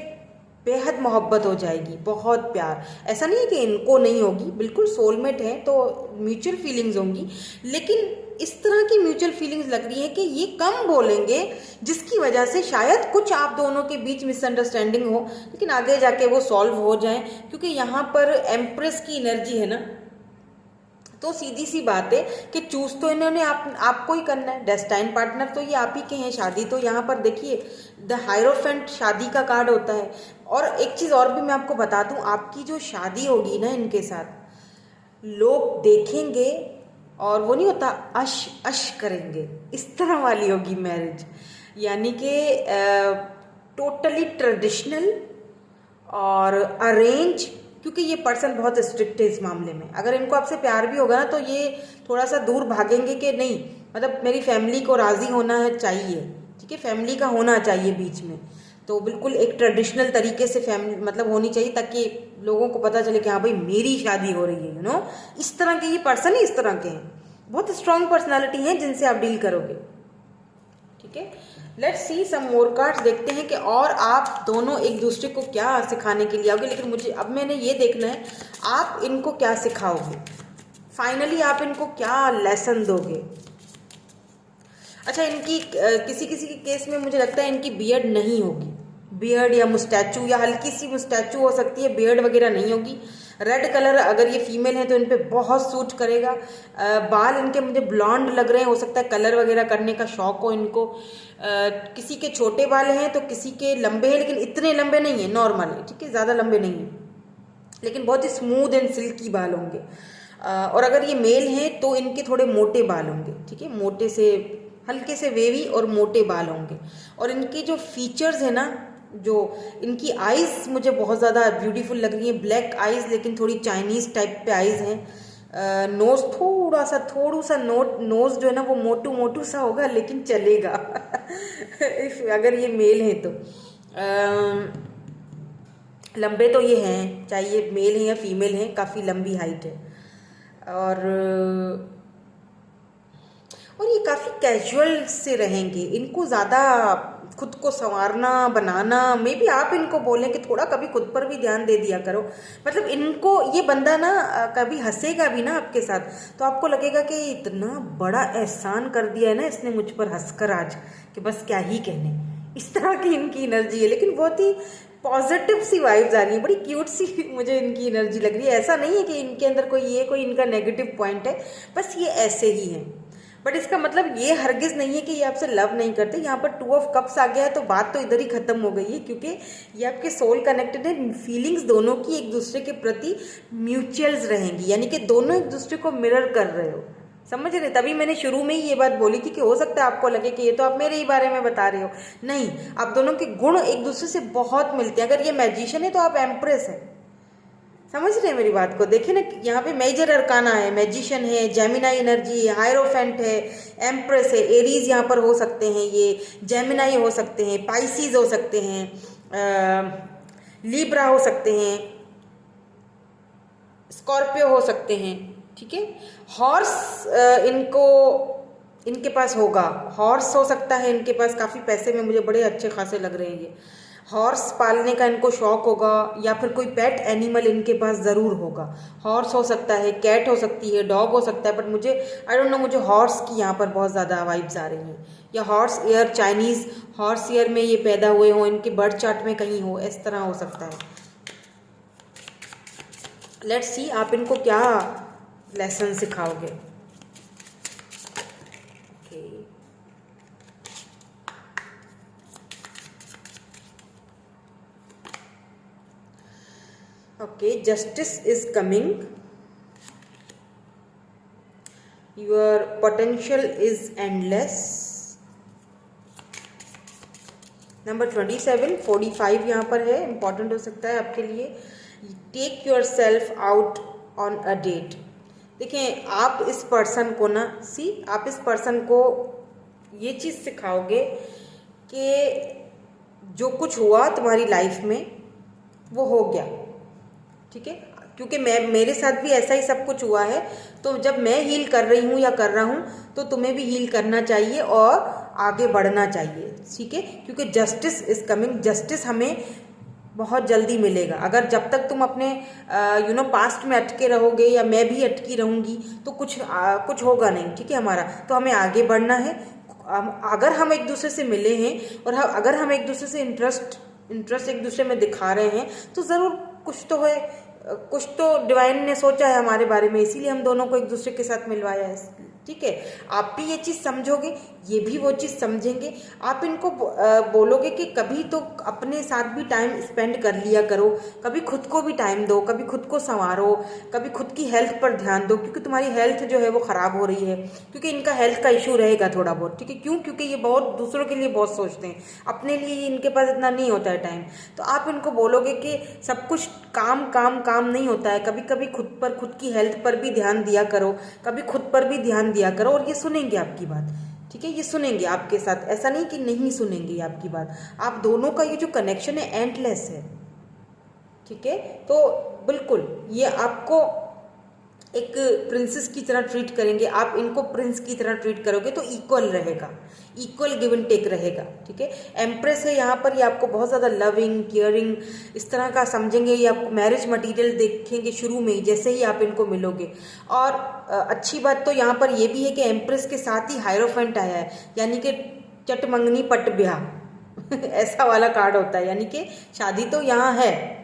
S1: बेहद मोहब्बत हो जाएगी, बहुत प्यार। ऐसा नहीं है कि इनको नहीं होगी, बिल्कुल सोलमेट है तो म्यूचुअल फीलिंग्स होंगी, लेकिन इस तरह की म्यूचुअल फीलिंग्स लग रही है कि ये कम बोलेंगे, जिसकी वजह से शायद कुछ आप दोनों के बीच मिसअंडरस्टैंडिंग हो, लेकिन आगे जाके वो सॉल्व हो जाए, क्योंकि यहाँ पर एम्प्रेस की एनर्जी है ना, तो सीधी सी बात है कि चूज तो इन्होंने आपको ही करना है, डेस्टाइन पार्टनर तो ये आप ही के हैं, शादी तो यहाँ पर देखिए द हायरोफेंट शादी का कार्ड होता है। और एक चीज़ और भी मैं आपको बता दूं, आपकी जो शादी होगी ना इनके साथ, लोग देखेंगे और वो नहीं होता अश अश करेंगे, इस तरह वाली होगी मैरिज, यानी कि टोटली ट्रेडिशनल और अरेंज, क्योंकि ये पर्सन बहुत स्ट्रिक्ट है इस मामले में। अगर इनको आपसे प्यार भी होगा ना तो ये थोड़ा सा दूर भागेंगे कि नहीं, मतलब मेरी फैमिली को राज़ी होना है चाहिए, ठीक है, फैमिली का होना चाहिए बीच में, तो बिल्कुल एक ट्रेडिशनल तरीके से फैमिली मतलब होनी चाहिए, ताकि लोगों को पता चले कि हाँ भाई मेरी शादी हो रही है, यू नो, इस तरह के ये पर्सन ही इस तरह के हैं, बहुत स्ट्रांग पर्सनैलिटी हैं जिनसे आप डील करोगे, ठीक है। Let's see some more cards, देखते हैं कि और आप दोनों एक दूसरे को क्या सिखाने के लिए आओगे, लेकिन मुझे अब मैंने ये देखना है आप इनको क्या सिखाओगे, फाइनली आप इनको क्या लेसन दोगे। अच्छा, इनकी किसी किसी के केस में मुझे लगता है इनकी बियर्ड नहीं होगी, बियर्ड या मुस्टैचू या हल्की सी मुस्टैचू हो सकती है, बियर्ड वगैरह नहीं होगी। रेड कलर अगर ये फीमेल है तो इन पे बहुत सूट करेगा। बाल इनके मुझे ब्लॉन्ड लग रहे हैं, हो सकता है कलर वगैरह करने का शौक हो इनको। किसी के छोटे बाल हैं तो किसी के लंबे हैं, लेकिन इतने लंबे नहीं है, नॉर्मल है, ठीक है, ज़्यादा लंबे नहीं है, लेकिन बहुत ही स्मूथ एंड सिल्की बाल होंगे। और अगर ये मेल हैं तो इनके थोड़े मोटे बाल होंगे, ठीक है, मोटे से हल्के से वेवी और मोटे बाल होंगे। और इनके जो फीचर्स है ना, जो इनकी आईज मुझे बहुत ज़्यादा ब्यूटीफुल लग रही है, ब्लैक आईज लेकिन थोड़ी चाइनीज़ टाइप पे आईज हैं। नोज़ थोड़ा सा नोज़ जो है ना वो मोटू मोटू सा होगा, लेकिन चलेगा अगर ये मेल है तो। लंबे तो ये हैं, चाहे ये मेल हैं या फीमेल हैं, काफ़ी लंबी हाइट है। और ये काफ़ी कैजुअल से रहेंगे, इनको ज़्यादा खुद को संवारना बनाना, मे बी आप इनको बोलें कि थोड़ा कभी खुद पर भी ध्यान दे दिया करो। मतलब इनको ये बंदा ना कभी हंसेगा भी ना आपके साथ तो आपको लगेगा कि इतना बड़ा एहसान कर दिया है ना इसने मुझ पर हंसकर आज, कि बस क्या ही कहने, इस तरह की इनकी एनर्जी है। लेकिन बहुत ही पॉजिटिव सी वाइब्स आ रही है, बड़ी क्यूट सी मुझे इनकी एनर्जी लग रही है। ऐसा नहीं है कि इनके अंदर कोई इनका नेगेटिव पॉइंट है, बस ये ऐसे ही हैं। बट इसका मतलब ये हरगिज नहीं है कि ये आपसे लव नहीं करते। यहाँ पर 2 ऑफ कप्स आ गया है तो बात तो इधर ही खत्म हो गई है, क्योंकि ये आपके सोल कनेक्टेड है। फीलिंग्स दोनों की एक दूसरे के प्रति म्यूचुअल्स रहेंगी, यानी कि दोनों एक दूसरे को मिरर कर रहे हो, समझ रहे। तभी मैंने शुरू में ही ये बात बोली थी कि हो सकता है आपको लगे कि ये तो आप मेरे ही बारे में बता रहे हो, नहीं, आप दोनों के गुण एक दूसरे से बहुत मिलते हैं। अगर ये मैजिशियन है तो आप एम्प्रेस है, समझ रहे हैं मेरी बात को। देखिए ना, यहाँ पे मेजर अरकाना है, मैजिशियन है, जेमिनाई एनर्जी है, हायरोफेंट है, एम्प्रेस है, एरीज यहाँ पर हो सकते हैं, ये जेमिनाई हो सकते हैं, पाइसीज हो सकते हैं, लीब्रा हो सकते हैं, स्कॉर्पियो हो सकते हैं, ठीक है। हॉर्स इनके पास होगा। हॉर्स हो सकता है इनके पास, काफ़ी पैसे में मुझे बड़े अच्छे खासे लग रहे हैं ये। हॉर्स पालने का इनको शौक होगा, या फिर कोई पेट एनिमल इनके पास ज़रूर होगा। हॉर्स हो सकता है, कैट हो सकती है, डॉग हो सकता है, बट मुझे आई डोंट नो, मुझे हॉर्स की यहाँ पर बहुत ज़्यादा वाइब्स आ रही हैं। या horse air, Chinese horse air में ये पैदा हुए हों, इनके बर्थ चार्ट में कहीं हो, इस तरह हो सकता है। लेट्स सी आप इनको क्या लेसन सिखाओगे। Okay, justice is coming. Your potential is endless. Number 27, 45 यहाँ पर है, इम्पॉर्टेंट हो सकता है आपके लिए। Take yourself out on a date. देखें, आप इस पर्सन को ना, आप इस पर्सन को ये चीज़ सिखाओगे कि जो कुछ हुआ तुम्हारी लाइफ में वो हो गया, ठीक है। क्योंकि मेरे साथ भी ऐसा ही सब कुछ हुआ है, तो जब मैं हील कर रही हूँ या कर रहा हूँ तो तुम्हें भी हील करना चाहिए और आगे बढ़ना चाहिए, ठीक है। क्योंकि जस्टिस इज कमिंग, जस्टिस हमें बहुत जल्दी मिलेगा। अगर जब तक तुम अपने पास्ट में अटके रहोगे, या मैं भी अटकी रहूँगी, तो कुछ होगा नहीं, ठीक है हमारा। तो हमें आगे बढ़ना है। अगर हम एक दूसरे से मिले हैं और अगर हम एक दूसरे से इंटरेस्ट एक दूसरे में दिखा रहे हैं, तो ज़रूर कुछ तो है, कुछ तो डिवाइन ने सोचा है हमारे बारे में, इसीलिए हम दोनों को एक दूसरे के साथ मिलवाया है, ठीक है। आप भी ये चीज़ समझोगे, ये भी वो चीज़ समझेंगे। आप इनको बोलोगे कि कभी तो अपने साथ भी टाइम स्पेंड कर लिया करो, कभी खुद को भी टाइम दो, कभी खुद को संवारो, कभी खुद की हेल्थ पर ध्यान दो, क्योंकि तुम्हारी हेल्थ जो है वो ख़राब हो रही है। क्योंकि इनका हेल्थ का इशू रहेगा थोड़ा बहुत, ठीक है। क्यों? क्योंकि ये बहुत दूसरों के लिए बहुत सोचते हैं, अपने लिए इनके पास इतना नहीं होता है टाइम। तो आप इनको बोलोगे कि सब कुछ काम काम काम नहीं होता है, कभी कभी खुद की हेल्थ पर भी ध्यान दिया करो, कभी खुद पर भी ध्यान दिया करो, और ये सुनेंगे आपकी बात, ठीक है। ये सुनेंगे आपके साथ, ऐसा नहीं कि नहीं सुनेंगे आपकी बात। आप दोनों का ये जो कनेक्शन है एंडलेस है, ठीक है। तो बिल्कुल ये आपको एक प्रिंसेस की तरह ट्रीट करेंगे, आप इनको प्रिंस की तरह ट्रीट करोगे तो इक्वल रहेगा, इक्वल गिव एंड टेक रहेगा, ठीक है। एम्प्रेस है यहाँ पर, ये आपको बहुत ज़्यादा लविंग केयरिंग इस तरह का समझेंगे, ये आपको मैरिज मटेरियल देखेंगे शुरू में ही, जैसे ही आप इनको मिलोगे। और अच्छी बात तो यहाँ पर ये भी है कि एम्प्रेस के साथ ही हायरोफेंट आया है, यानी कि चट मंगनी पट ब्याह ऐसा वाला कार्ड होता है, यानी कि शादी तो यहाँ है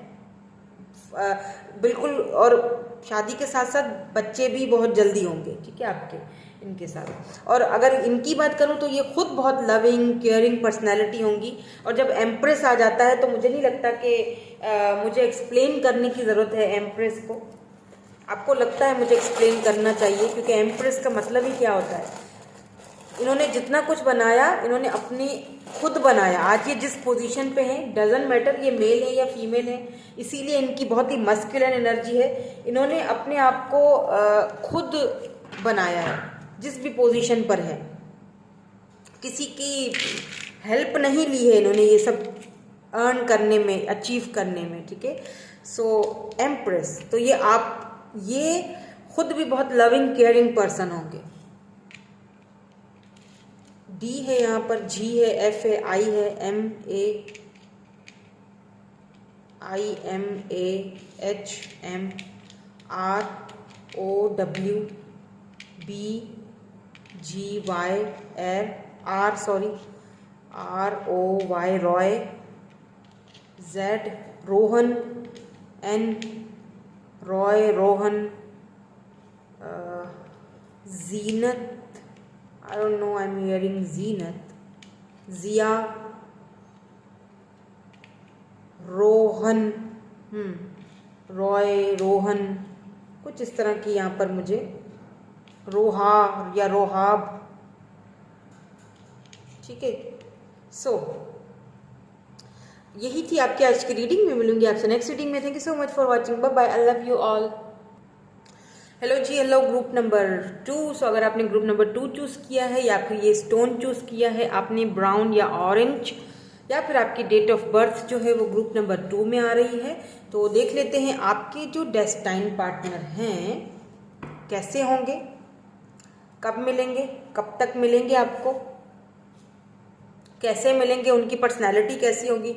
S1: बिल्कुल, और शादी के साथ साथ बच्चे भी बहुत जल्दी होंगे, ठीक है आपके इनके साथ। और अगर इनकी बात करूं तो ये खुद बहुत लविंग केयरिंग पर्सनैलिटी होंगी। और जब एम्प्रेस आ जाता है तो मुझे नहीं लगता कि मुझे एक्सप्लेन करने की ज़रूरत है एम्प्रेस को। आपको लगता है मुझे एक्सप्लेन करना चाहिए, क्योंकि एम्प्रेस का मतलब ही क्या होता है, इन्होंने जितना कुछ बनाया इन्होंने अपनी खुद बनाया। आज ये जिस पोजीशन पे हैं, डजंट मैटर ये मेल है या फीमेल है, इसीलिए इनकी बहुत ही मस्कुलिन एनर्जी है। इन्होंने अपने आप को खुद बनाया है, जिस भी पोजीशन पर है, किसी की हेल्प नहीं ली है इन्होंने ये सब अर्न करने में, अचीव करने में, ठीक है। सो एम्प्रेस, तो ये खुद भी बहुत लविंग केयरिंग पर्सन होंगे। डी है यहाँ पर, जी है, एफ है, आई है, M R O W B G Y R O Y Roy, Z Rohan, N Roy Rohan, Zeenat, I don't know, I'm hearing Zeenat, Zia, Rohan, Roy, Rohan, कुछ इस तरह की यहाँ पर मुझे, रोहा या रोहाब, ठीक है। सो यही थी आपकी आज की रीडिंग में। मिलूंगी आपसे नेक्स्ट रीडिंग में। Thank you so much for watching, bye bye, I love you all. Hello जी, हेलो ग्रुप नंबर 2। सो अगर आपने ग्रुप नंबर 2 चूज़ किया है, या फिर ये स्टोन चूज़ किया है आपने, ब्राउन या ऑरेंज, या फिर आपकी डेट ऑफ बर्थ जो है वो ग्रुप नंबर 2 में आ रही है, तो देख लेते हैं आपके जो डेस्टाइन पार्टनर हैं कैसे होंगे, कब मिलेंगे कब तक मिलेंगे आपको, कैसे मिलेंगे, उनकी पर्सनैलिटी कैसी होगी,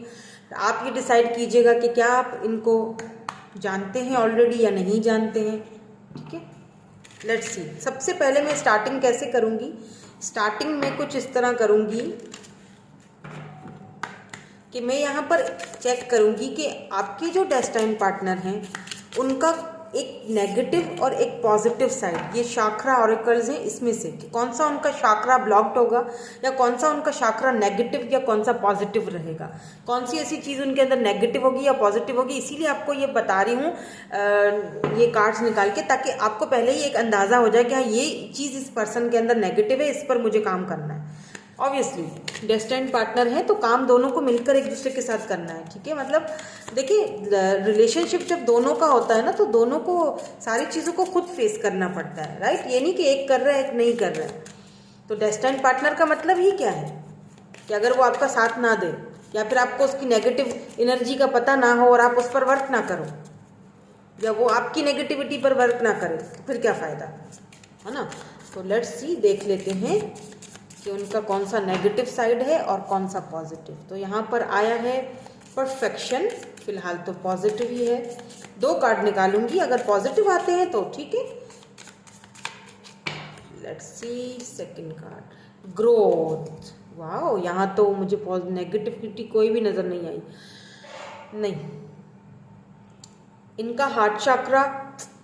S1: आप ये डिसाइड कीजिएगा कि क्या आप इनको जानते हैं ऑलरेडी या नहीं जानते हैं। ठीक है, लेट्स सी। सबसे पहले मैं स्टार्टिंग कैसे करूँगी, स्टार्टिंग में कुछ इस तरह करूँगी कि मैं यहाँ पर चेक करूँगी कि आपके जो डेस्टाइन पार्टनर हैं उनका एक नेगेटिव और एक पॉजिटिव साइड, ये शाक्रा ऑरेकल्स हैं, इसमें से कि कौन सा उनका शाक्रा ब्लॉक्ड होगा या कौन सा उनका शाक्रा नेगेटिव या कौन सा पॉजिटिव रहेगा, कौन सी ऐसी चीज़ उनके अंदर नेगेटिव होगी या पॉजिटिव होगी। इसीलिए आपको ये बता रही हूँ ये कार्ड्स निकाल के, ताकि आपको पहले ही एक अंदाज़ा हो जाए कि हाँ ये चीज़ इस पर्सन के अंदर नेगेटिव है, इस पर मुझे काम करना है। ऑब्वियसली डेस्टाइन पार्टनर है तो काम दोनों को मिलकर एक दूसरे के साथ करना है। ठीक है, मतलब देखिए रिलेशनशिप जब दोनों का होता है ना तो दोनों को सारी चीज़ों को खुद फेस करना पड़ता है, राइट। ये नहीं कि एक कर रहा है एक नहीं कर रहा है। तो डेस्टाइन पार्टनर का मतलब ही क्या है कि अगर वो आपका साथ ना दे या फिर आपको उसकी नेगेटिव एनर्जी का पता ना हो और आप उस पर वर्क ना करो या वो आपकी नेगेटिविटी पर वर्क ना करे तो फिर क्या फ़ायदा, है ना। तो लेट्स सी, देख लेते हैं कि उनका कौन सा नेगेटिव साइड है और कौन सा पॉजिटिव। तो यहाँ पर आया है परफेक्शन, फिलहाल तो पॉजिटिव ही है। 2 कार्ड निकालूंगी, अगर पॉजिटिव आते हैं तो ठीक है। Let's C second card, growth. वाह, यहाँ तो मुझे नेगेटिविटी कोई भी नज़र नहीं आई। नहीं, इनका हार्ट चक्रा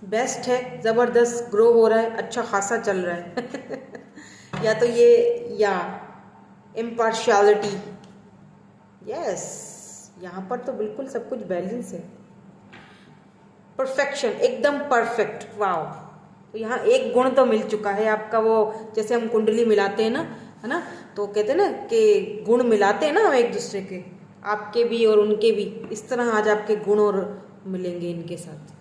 S1: बेस्ट है, ज़बरदस्त ग्रो हो रहा है, अच्छा खासा चल रहा है या तो ये या इम्पार्शियलिटी, यस, यहाँ पर तो बिल्कुल सब कुछ बैलेंस है। परफेक्शन, एकदम परफेक्ट, वाओ। तो यहाँ एक गुण तो मिल चुका है आपका, वो जैसे हम कुंडली मिलाते हैं ना, है ना, तो कहते हैं ना कि गुण मिलाते हैं ना हम एक दूसरे के, आपके भी और उनके भी, इस तरह आज आपके गुण और मिलेंगे इनके साथ।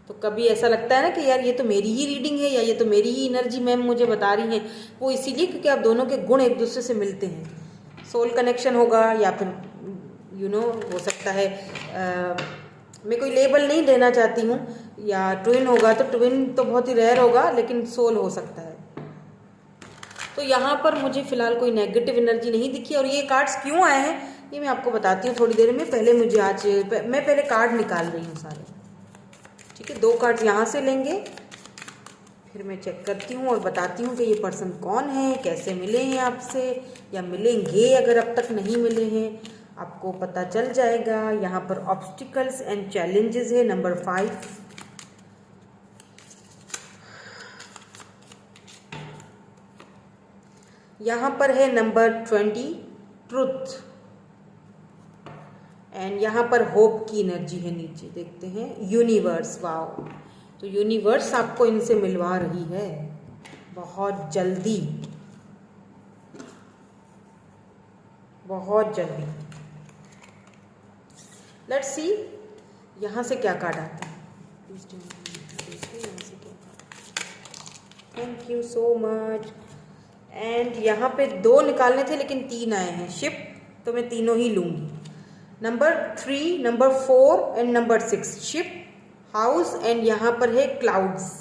S1: तो कभी ऐसा लगता है ना कि यार ये तो मेरी ही रीडिंग है या ये तो मेरी ही एनर्जी मैम मुझे बता रही हैं, वो इसीलिए क्योंकि आप दोनों के गुण एक दूसरे से मिलते हैं। सोल कनेक्शन होगा या फिर हो सकता है मैं कोई लेबल नहीं देना चाहती हूँ, या ट्विन होगा तो ट्विन तो बहुत ही रेयर होगा, लेकिन सोल हो सकता है। तो यहाँ पर मुझे फिलहाल कोई नेगेटिव एनर्जी नहीं दिखी। और ये कार्ड्स क्यों आए हैं ये मैं आपको बताती हूँ थोड़ी देर में। पहले मुझे मैं पहले कार्ड निकाल रही हूँ सारे, ठीक है। 2 कार्ड्स यहाँ से लेंगे, फिर मैं चेक करती हूँ और बताती हूँ कि ये पर्सन कौन है, कैसे मिले हैं आपसे या मिलेंगे, अगर अब तक नहीं मिले हैं आपको पता चल जाएगा। यहाँ पर ऑब्स्टिकल्स एंड चैलेंजेस है, नंबर 5। यहाँ पर है नंबर 20, ट्रुथ। एंड यहाँ पर होप की एनर्जी है, नीचे देखते हैं यूनिवर्स। वाओ, तो यूनिवर्स आपको इनसे मिलवा रही है बहुत जल्दी, बहुत जल्दी। लेट्स सी यहाँ से क्या कार्ड आता है। Thank you so much. And यहाँ पे 2 निकालने थे लेकिन 3 आए हैं, शिप, तो मैं तीनों ही लूँगी। Number 3, number 4 and number 6, ship, house and यहाँ पर है क्लाउड्स।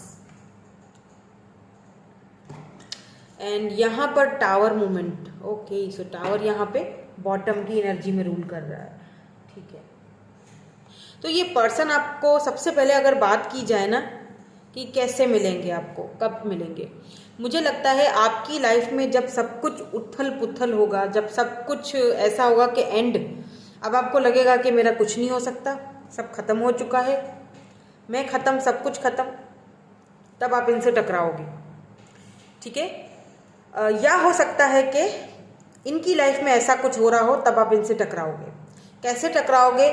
S1: एंड यहाँ पर टावर मूवमेंट। ओके, सो टावर यहाँ पे बॉटम की एनर्जी में रूल कर रहा है, ठीक है। तो ये पर्सन आपको सबसे पहले अगर बात की जाए ना कि कैसे मिलेंगे, आपको कब मिलेंगे, मुझे लगता है आपकी लाइफ में जब सब कुछ उथल पुथल होगा, जब सब कुछ ऐसा होगा कि एंड, अब आपको लगेगा कि मेरा कुछ नहीं हो सकता, सब खत्म हो चुका है, मैं खत्म, सब कुछ खत्म, तब आप इनसे टकराओगे, ठीक है। या हो सकता है कि इनकी लाइफ में ऐसा कुछ हो रहा हो तब आप इनसे टकराओगे। कैसे टकराओगे,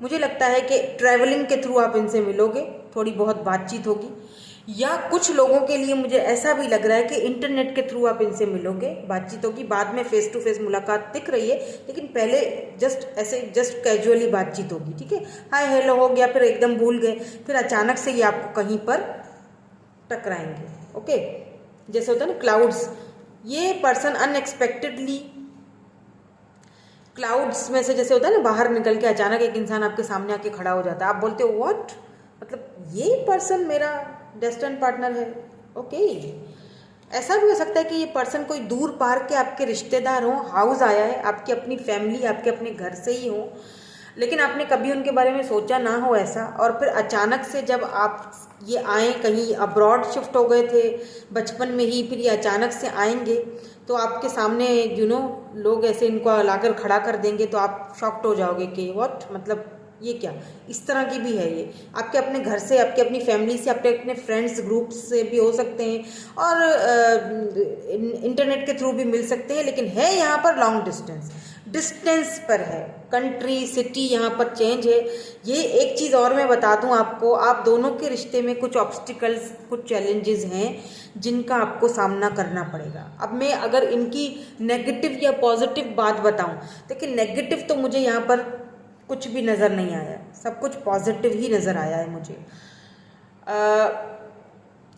S1: मुझे लगता है कि ट्रैवलिंग के थ्रू आप इनसे मिलोगे, थोड़ी बहुत बातचीत होगी, या कुछ लोगों के लिए मुझे ऐसा भी लग रहा है कि इंटरनेट के थ्रू आप इनसे मिलोगे, बातचीत होगी, बाद में फेस टू फेस मुलाकात दिख रही है, लेकिन पहले जस्ट कैजुअली बातचीत होगी, ठीक है। हाय हेलो हो गया, फिर एकदम भूल गए, फिर अचानक से ये आपको कहीं पर टकराएंगे, ओके। जैसे होता है ना क्लाउड्स, ये पर्सन अनएक्सपेक्टेडली क्लाउड्स में से जैसे होता है ना बाहर निकल के अचानक एक इंसान आपके सामने आके खड़ा हो जाता है, आप बोलते हो व्हाट, मतलब ये पर्सन मेरा डेस्टिनी पार्टनर है, ओके। ऐसा भी हो सकता है कि ये पर्सन कोई दूर पार के आपके रिश्तेदार हों, हाउस आया है, आपकी अपनी फैमिली, आपके अपने घर से ही हो, लेकिन आपने कभी उनके बारे में सोचा ना हो ऐसा, और फिर अचानक से जब आप ये आए, कहीं अब्रॉड शिफ्ट हो गए थे बचपन में ही, फिर ये अचानक से आएंगे तो आपके सामने लोग ऐसे इनको लाकर खड़ा कर देंगे तो आप शॉक्ड हो जाओगे कि व्हाट, मतलब ये क्या, इस तरह की भी है ये। आपके अपने घर से, आपके अपनी फैमिली से, आपके अपने फ्रेंड्स ग्रुप से भी हो सकते हैं, और इंटरनेट के थ्रू भी मिल सकते हैं, लेकिन है यहाँ पर लॉन्ग डिस्टेंस पर है, कंट्री सिटी यहाँ पर चेंज है। ये एक चीज़ और मैं बता दूँ आपको, आप दोनों के रिश्ते में कुछ ऑब्स्टिकल्स, कुछ चैलेंजेस हैं जिनका आपको सामना करना पड़ेगा। अब मैं अगर इनकी नेगेटिव या पॉजिटिव बात बताऊँ, देखिए नेगेटिव तो मुझे यहाँ पर कुछ भी नज़र नहीं आया, सब कुछ पॉजिटिव ही नज़र आया है मुझे।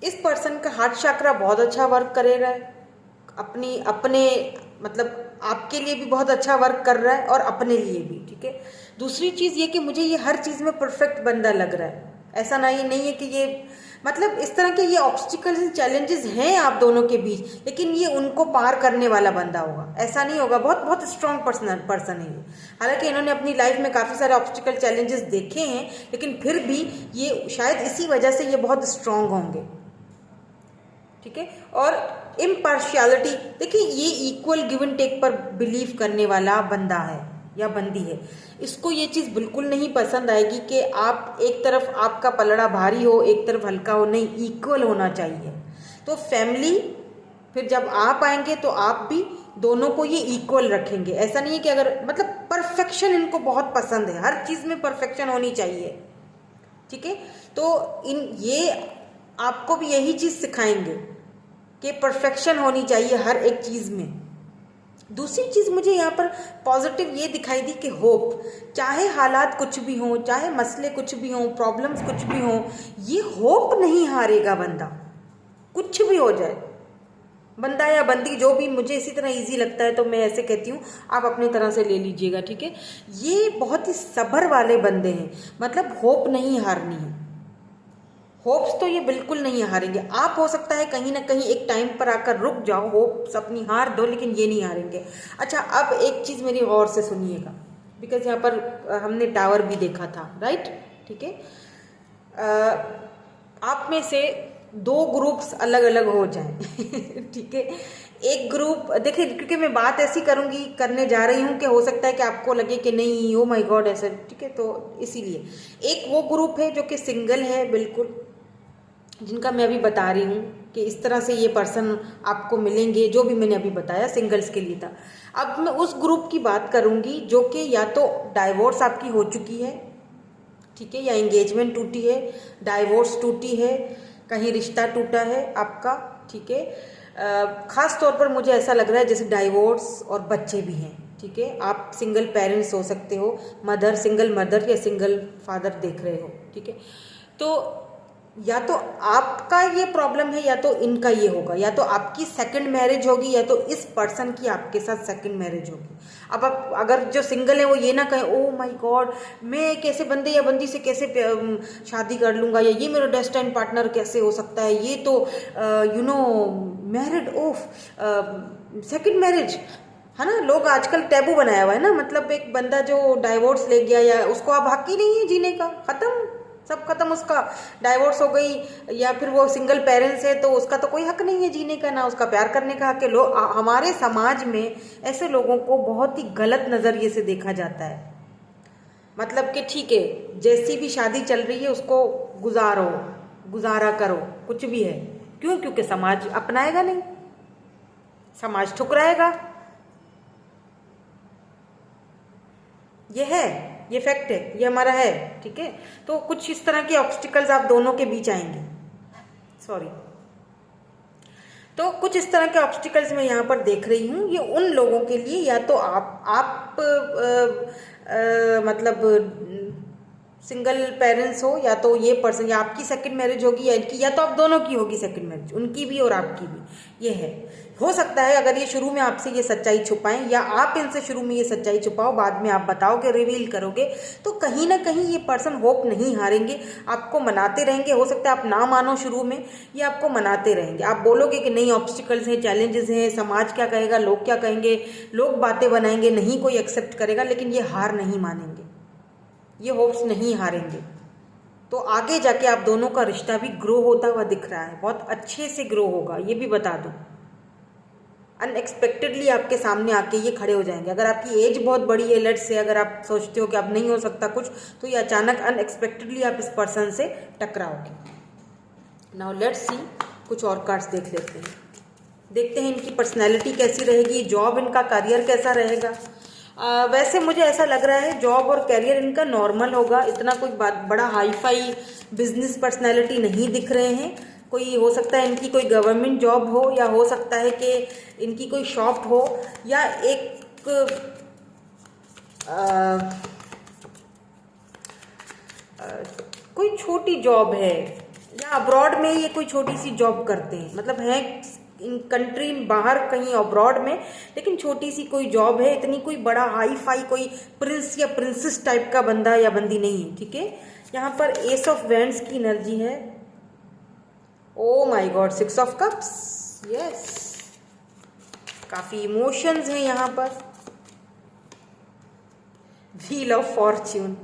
S1: इस पर्सन का हार्ट चक्रा बहुत अच्छा वर्क करेगा, अपने मतलब आपके लिए भी बहुत अच्छा वर्क कर रहा है और अपने लिए भी, ठीक है। दूसरी चीज़ ये कि मुझे ये हर चीज़ में परफेक्ट बंदा लग रहा है, ऐसा नहीं है कि ये मतलब इस तरह के ये ऑब्स्टिकल्स एंड चैलेंजेस हैं आप दोनों के बीच, लेकिन ये उनको पार करने वाला बंदा होगा, ऐसा नहीं होगा। बहुत बहुत स्ट्रॉन्ग पर्सन है ये। हालांकि इन्होंने अपनी लाइफ में काफ़ी सारे ऑब्स्टिकल चैलेंजेस देखे हैं, लेकिन फिर भी ये शायद इसी वजह से ये बहुत स्ट्रॉन्ग होंगे, ठीक है। और इम्पार्शियलिटी, देखिए ये इक्वल गिव एंड टेक पर बिलीव करने वाला बंदा है या बंदी है। इसको ये चीज़ बिल्कुल नहीं पसंद आएगी कि आप एक तरफ आपका पलड़ा भारी हो, एक तरफ हल्का हो, नहीं, इक्वल होना चाहिए। तो फैमिली, फिर जब आप आएंगे तो आप भी दोनों को ये इक्वल रखेंगे। ऐसा नहीं है कि अगर मतलब परफेक्शन इनको बहुत पसंद है, हर चीज़ में परफेक्शन होनी चाहिए, ठीक है। तो ये आपको भी यही चीज़ सिखाएंगे कि परफेक्शन होनी चाहिए हर एक चीज़ में। दूसरी चीज़ मुझे यहाँ पर पॉजिटिव ये दिखाई दी कि होप, चाहे हालात कुछ भी हों, चाहे मसले कुछ भी हों, प्रॉब्लम्स कुछ भी हों, ये होप नहीं हारेगा बंदा, कुछ भी हो जाए, बंदा या बंदी जो भी, मुझे इसी तरह इजी लगता है तो मैं ऐसे कहती हूँ, आप अपनी तरह से ले लीजिएगा, ठीक है। ये बहुत ही सब्र वाले बंदे हैं, मतलब होप नहीं हारनी है, होप्स तो ये बिल्कुल नहीं हारेंगे। आप हो सकता है कहीं ना कहीं एक टाइम पर आकर रुक जाओ, होप्स अपनी हार दो, लेकिन ये नहीं हारेंगे। अच्छा, अब एक चीज़ मेरी गौर से सुनिएगा, बिकॉज यहाँ पर हमने टावर भी देखा था, राइट, ठीक है। आप में से दो ग्रुप्स अलग अलग हो जाएं ठीक है। एक ग्रुप, देखिए क्योंकि मैं बात ऐसी करने जा रही हूँ कि हो सकता है कि आपको लगे कि नहीं, ओ माय गॉड ऐसे, ठीक है, तो इसीलिए एक वो ग्रुप है जो कि सिंगल है बिल्कुल, जिनका मैं अभी बता रही हूँ कि इस तरह से ये पर्सन आपको मिलेंगे, जो भी मैंने अभी बताया सिंगल्स के लिए था। अब मैं उस ग्रुप की बात करूँगी जो कि या तो डाइवोर्स आपकी हो चुकी है, ठीक है, या एंगेजमेंट टूटी है, डाइवोर्स टूटी है, कहीं रिश्ता टूटा है आपका, ठीक है। ख़ास तौर पर मुझे ऐसा लग रहा है जैसे डाइवोर्स और बच्चे भी हैं, ठीक है। आप सिंगल पेरेंट्स हो सकते हो, सिंगल मदर या सिंगल फादर देख रहे हो, ठीक है। तो या तो आपका ये प्रॉब्लम है या तो इनका ये होगा, या तो आपकी सेकंड मैरिज होगी या तो इस पर्सन की आपके साथ सेकंड मैरिज होगी। अब आप अगर जो सिंगल है वो ये ना कहे, ओ माय गॉड मैं कैसे बंदे या बंदी से कैसे शादी कर लूँगा, या ये मेरा डेस्टिनी पार्टनर कैसे हो सकता है, ये तो मैरिड ऑफ सेकंड मैरिज है ना। लोग आजकल टैबू बनाया हुआ है ना, मतलब एक बंदा जो डाइवोर्स ले गया या उसको अब हक ही नहीं है जीने का, खत्म, सब खत्म, उसका डाइवोर्स हो गई, या फिर वो सिंगल पेरेंट्स है तो उसका तो कोई हक नहीं है जीने का, ना उसका प्यार करने का हक है। हमारे समाज में ऐसे लोगों को बहुत ही गलत नज़रिए से देखा जाता है, मतलब कि ठीक है जैसी भी शादी चल रही है उसको गुजारा करो, कुछ भी है, क्यों, क्योंकि समाज अपनाएगा नहीं, समाज ठुकराएगा, ये है, ये फैक्ट है, ये हमारा है, ठीक है। तो कुछ इस तरह के ऑब्स्टिकल्स आप दोनों के बीच आएंगे, तो कुछ इस तरह के ऑब्स्टिकल्स मैं यहाँ पर देख रही हूँ। ये उन लोगों के लिए, या तो आप मतलब सिंगल पेरेंट्स हो, या तो ये पर्सन, या आपकी सेकंड मैरिज होगी या इनकी, या तो आप दोनों की होगी सेकंड मैरिज, उनकी भी और आपकी भी, ये है। हो सकता है अगर ये शुरू में आपसे ये सच्चाई छुपाएं या आप इनसे शुरू में ये सच्चाई छुपाओ, बाद में आप बताओगे, रिवील करोगे, तो कहीं ना कहीं ये पर्सन होप नहीं हारेंगे, आपको मनाते रहेंगे। हो सकता है आप ना मानो शुरू में, ये आपको मनाते रहेंगे। आप बोलोगे कि नहीं ऑब्स्टिकल्स हैं, चैलेंजेस हैं, समाज क्या कहेगा, लोग क्या कहेंगे, लोग बातें बनाएंगे, नहीं कोई एक्सेप्ट करेगा, लेकिन ये हार नहीं मानेंगे, ये होप्स नहीं हारेंगे। तो आगे जाके आप दोनों का रिश्ता भी ग्रो होता हुआ दिख रहा है, बहुत अच्छे से ग्रो होगा, ये भी बता दूं। अनएक्सपेक्टेडली आपके सामने आके ये खड़े हो जाएंगे। अगर आपकी एज बहुत बड़ी है, लेट्स से अगर आप सोचते हो कि अब नहीं हो सकता कुछ, तो ये अचानक अनएक्सपेक्टेडली आप इस पर्सन से टकराओगे। नाउ लेट्स सी, कुछ और कार्ड्स देख लेते हैं। देखते हैं इनकी पर्सनैलिटी कैसी रहेगी, जॉब इनका, करियर कैसा रहेगा। वैसे मुझे ऐसा लग रहा है जॉब और करियर इनका नॉर्मल होगा, इतना कोई बड़ा हाई फाई बिजनेस पर्सनैलिटी नहीं दिख रहे हैं। कोई हो सकता है इनकी कोई गवर्नमेंट जॉब हो, या हो सकता है कि इनकी कोई शॉप हो, या एक कोई छोटी जॉब है, या अब्रॉड में ये कोई छोटी सी जॉब करते हैं, मतलब है इन कंट्री बाहर कहीं अब्रॉड में, लेकिन छोटी सी कोई जॉब है, इतनी कोई बड़ा हाई फाई कोई प्रिंस या प्रिंसेस टाइप का बंदा या बंदी नहीं है। ठीक है, यहाँ पर एस ऑफ वैंड्स की एनर्जी है। Oh my God, 6 of cups, yes, काफी इमोशंस हैं यहाँ पर। व्हील ऑफ फॉर्च्यून,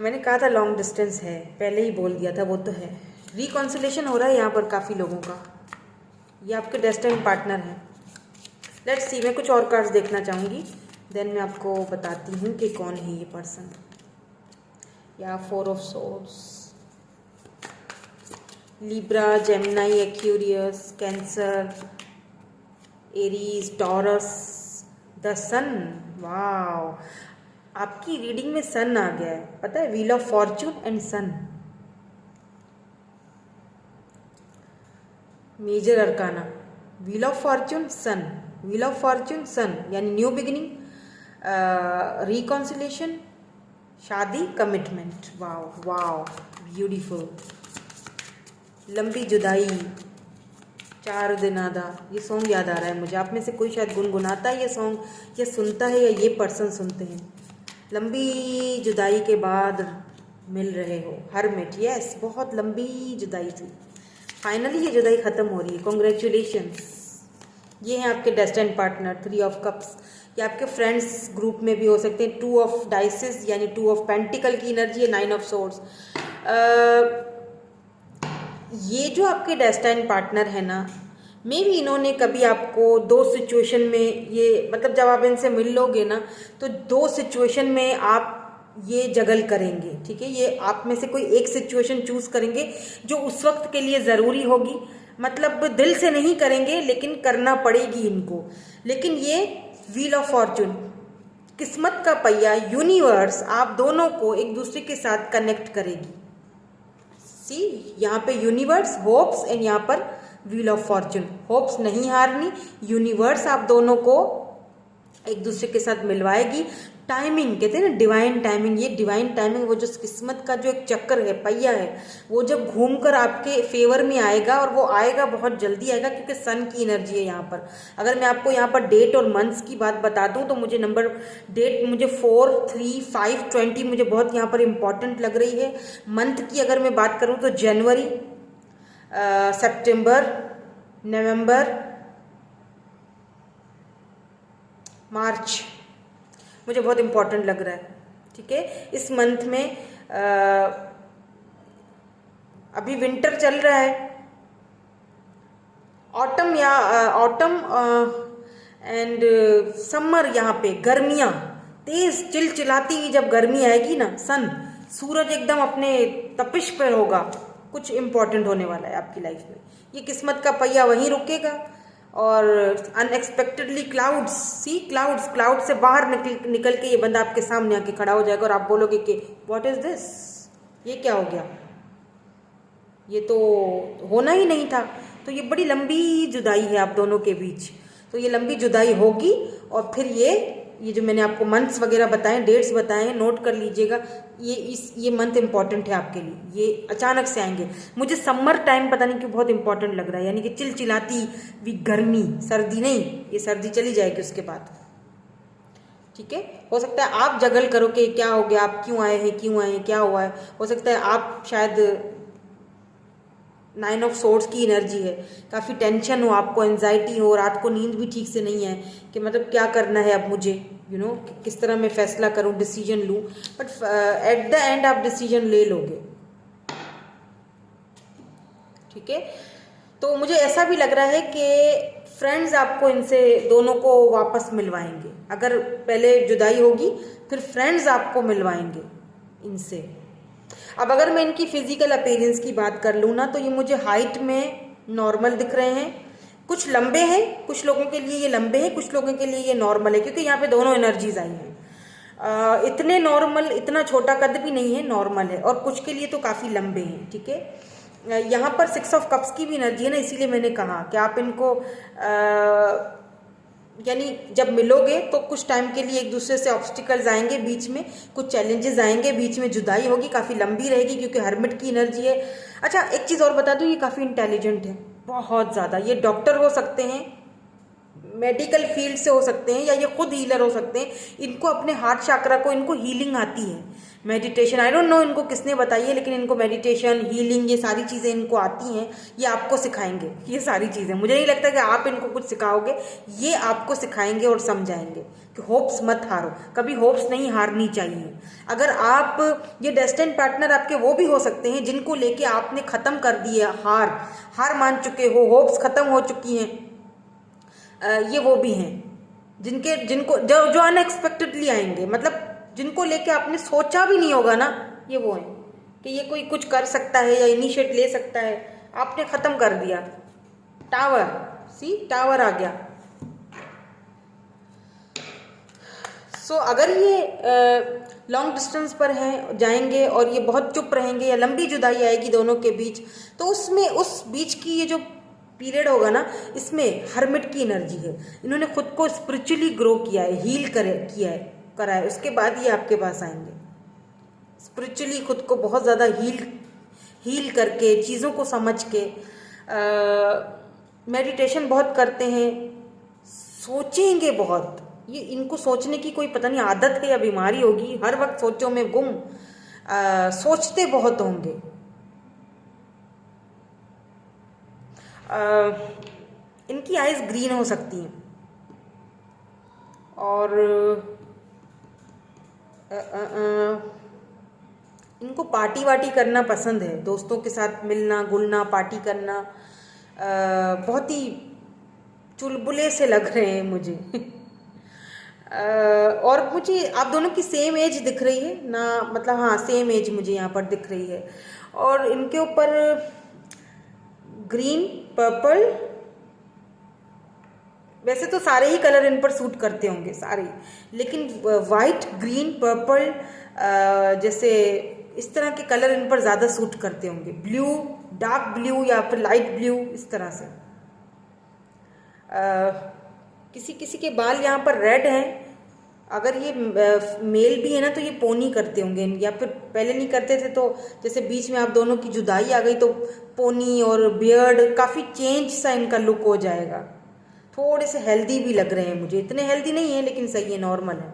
S1: मैंने कहा था लॉन्ग डिस्टेंस है, पहले ही बोल दिया था, वो तो है। रिकॉन्सिलेशन हो रहा है यहाँ पर काफ़ी लोगों का, ये आपके डेस्टिनी पार्टनर है। लेट्स सी, मैं कुछ और कार्ड्स देखना चाहूँगी, देन मैं आपको बताती हूँ कि कौन है ये पर्सन। या 4 of swords, Libra, Gemini, Aquarius, Cancer, Aries, Taurus, the sun. Wow, आपकी रीडिंग में सन आ गया है, पता है, wheel of fortune and sun. Major arcana, wheel of fortune, sun, wheel of fortune, sun, यानी न्यू बिगिनिंग, रिकॉन्सिलेशन, शादी, commitment. Wow wow, beautiful. लंबी जुदाई, 4 दिन आधा, ये सॉन्ग याद आ रहा है मुझे। आप में से कोई शायद गुनगुनाता है ये सॉन्ग, या सुनता है, या ये पर्सन सुनते हैं। लंबी जुदाई के बाद मिल रहे हो, हरमिट, यस, बहुत लंबी जुदाई थी, फाइनली ये जुदाई खत्म हो रही है, कॉन्ग्रेचुलेशंस। ये हैं आपके डेस्टिनी पार्टनर, 3 ऑफ कप्स। ये आपके फ्रेंड्स ग्रुप में भी हो सकते हैं। 2 ऑफ डाइसेस यानी 2 ऑफ पेंटिकल की एनर्जी है, 9 ऑफ सोर्ड्स। ये जो आपके डेस्टिनी पार्टनर है ना, मे बी इन्होंने कभी आपको 2 सिचुएशन में, ये मतलब जब आप इनसे मिल लोगे ना, तो 2 सिचुएशन में आप ये जगल करेंगे। ठीक है, ये आप में से कोई एक सिचुएशन चूज करेंगे जो उस वक्त के लिए ज़रूरी होगी, मतलब दिल से नहीं करेंगे लेकिन करना पड़ेगी इनको। लेकिन ये व्हील ऑफ फॉर्च्यून, किस्मत का पहिया, यूनिवर्स आप दोनों को एक दूसरे के साथ कनेक्ट करेगी। सी, यहाँ पे यूनिवर्स, होप्स, एंड यहाँ पर व्हील ऑफ फॉर्च्यून। होप्स नहीं हारनी, यूनिवर्स आप दोनों को एक दूसरे के साथ मिलवाएगी। टाइमिंग कहते हैं ना, डिवाइन टाइमिंग, ये डिवाइन टाइमिंग, वो जो किस्मत का जो एक चक्कर है, पहिया है, वो जब घूमकर आपके फेवर में आएगा, और वो आएगा बहुत जल्दी आएगा, क्योंकि सन की एनर्जी है यहाँ पर। अगर मैं आपको यहाँ पर डेट और मंथ्स की बात बता दूँ, तो मुझे नंबर डेट मुझे 4, 3, 5, 20 मुझे बहुत यहाँ पर इम्पॉर्टेंट लग रही है। मंथ की अगर मैं बात करूँ तो जनवरी, सितंबर, नवंबर, मार्च मुझे बहुत इम्पॉर्टेंट लग रहा है। ठीक है, इस मंथ में अभी विंटर चल रहा है, ऑटम या ऑटम एंड समर, यहाँ पे गर्मियाँ, तेज चिलचिलाती हुई जब गर्मी आएगी ना, सन, सूरज एकदम अपने तपिश पर होगा, कुछ इम्पोर्टेंट होने वाला है आपकी लाइफ में। ये किस्मत का पहिया वहीं रुकेगा, और अनएक्सपेक्टेडली क्लाउड्स, सी क्लाउड्स, क्लाउड से बाहर निकल के ये बंदा आपके सामने आके खड़ा हो जाएगा, और आप बोलोगे कि व्हाट इज दिस, ये क्या हो गया, ये तो होना ही नहीं था। तो ये बड़ी लंबी जुदाई है आप दोनों के बीच, तो ये लंबी जुदाई होगी, और फिर ये ये जो मैंने आपको मंथ्स वगैरह बताए, डेट्स बताए हैं, नोट कर लीजिएगा। ये मंथ इम्पॉर्टेंट है आपके लिए, ये अचानक से आएंगे। मुझे समर टाइम पता नहीं क्यों बहुत इंपॉर्टेंट लग रहा है, यानी कि चिलचिलाती भी गर्मी, सर्दी नहीं, ये सर्दी चली जाएगी उसके बाद। ठीक है, हो सकता है आप जगल करो कि क्या हो गया, आप क्यों आए हैं, क्या हुआ है। हो सकता है आप शायद 9 ऑफ सोर्ड्स की एनर्जी है, काफ़ी टेंशन हो आपको, एंजाइटी हो, रात को नींद भी ठीक से नहीं है कि मतलब क्या करना है अब मुझे, किस तरह मैं फैसला करूं, डिसीजन लूं। बट एट द एंड आप डिसीजन ले लोगे। ठीक है, तो मुझे ऐसा भी लग रहा है कि फ्रेंड्स आपको इनसे दोनों को वापस मिलवाएंगे। अगर पहले जुदाई होगी फिर फ्रेंड्स आपको मिलवाएंगे इनसे। अब अगर मैं इनकी फिजिकल अपीयरेंस की बात कर लूँ ना, तो ये मुझे हाइट में नॉर्मल दिख रहे हैं, कुछ लंबे हैं, कुछ लोगों के लिए ये लंबे हैं, कुछ लोगों के लिए ये नॉर्मल है, क्योंकि यहाँ पे दोनों एनर्जीज आई हैं। इतने नॉर्मल, इतना छोटा कद भी नहीं है, नॉर्मल है, और कुछ के लिए तो काफ़ी लंबे हैं। ठीक है, यहाँ पर 6 ऑफ कप्स की भी एनर्जी है ना, इसीलिए मैंने कहा कि आप इनको यानी जब मिलोगे तो कुछ टाइम के लिए एक दूसरे से ऑब्स्टिकल्स आएंगे, बीच में कुछ चैलेंजेस आएंगे, बीच में जुदाई होगी, काफ़ी लंबी रहेगी क्योंकि हर्मिट की एनर्जी है। अच्छा, एक चीज़ और बता दूँ, ये काफ़ी इंटेलिजेंट है, बहुत ज़्यादा। ये डॉक्टर हो सकते हैं, मेडिकल फील्ड से हो सकते हैं, या ये खुद हीलर हो सकते हैं। इनको अपने हार्ट चक्रा को, इनको हीलिंग आती है, मेडिटेशन, आई डोंट नो इनको किसने बताई है, लेकिन इनको मेडिटेशन, हीलिंग, ये सारी चीज़ें इनको आती हैं। ये आपको सिखाएंगे ये सारी चीज़ें। मुझे नहीं लगता कि आप इनको कुछ सिखाओगे, ये आपको सिखाएंगे और समझाएंगे कि होप्स मत हारो, कभी होप्स नहीं हारनी चाहिए। अगर आप, ये डेस्टिन्ड पार्टनर आपके वो भी हो सकते हैं जिनको लेके आपने ख़त्म कर दी है, हार मान चुके हो, होप्स ख़त्म हो चुकी हैं। ये वो भी हैं जिनको जो अनएक्सपेक्टेडली आएंगे, मतलब जिनको लेके आपने सोचा भी नहीं होगा ना, ये वो हैं कि ये कोई कुछ कर सकता है या इनिशिएट ले सकता है, आपने ख़त्म कर दिया। टावर, टावर आ गया। सो अगर ये लॉन्ग डिस्टेंस पर हैं, जाएंगे और ये बहुत चुप रहेंगे या लंबी जुदाई आएगी दोनों के बीच, तो उसमें उस बीच की ये जो पीरियड होगा ना, इसमें हर्मिट की एनर्जी है। इन्होंने खुद को स्पिरिचुअली ग्रो किया है, हील करा है, उसके बाद ये आपके पास आएंगे। स्पिरिचुअली खुद को बहुत ज़्यादा हील करके, चीज़ों को समझ के, मेडिटेशन बहुत करते हैं, सोचेंगे बहुत। ये इनको सोचने की कोई पता नहीं आदत है या बीमारी होगी, हर वक्त सोचों में गुम, सोचते बहुत होंगे। इनकी आइज़ ग्रीन हो सकती हैं, और इनको पार्टी वार्टी करना पसंद है, दोस्तों के साथ मिलना गुलना, पार्टी करना। बहुत ही चुलबुले से लग रहे हैं मुझे। और मुझे आप दोनों की सेम एज दिख रही है ना, मतलब हाँ सेम एज मुझे यहाँ पर दिख रही है। और इनके ऊपर ग्रीन, पर्पल, वैसे तो सारे ही कलर इन पर सूट करते होंगे सारे, लेकिन वाइट, ग्रीन, पर्पल, जैसे इस तरह के कलर इन पर ज़्यादा सूट करते होंगे। ब्लू, डार्क ब्लू या फिर लाइट ब्लू, इस तरह से। किसी किसी के बाल यहाँ पर रेड हैं। अगर ये मेल भी है ना, तो ये पोनी करते होंगे, या फिर पहले नहीं करते थे, तो जैसे बीच में आप दोनों की जुदाई आ गई तो पोनी और बियर्ड, काफ़ी चेंज सा इनका लुक हो जाएगा। थोड़े से हेल्दी भी लग रहे हैं मुझे, इतने हेल्दी नहीं है लेकिन सही है, नॉर्मल है,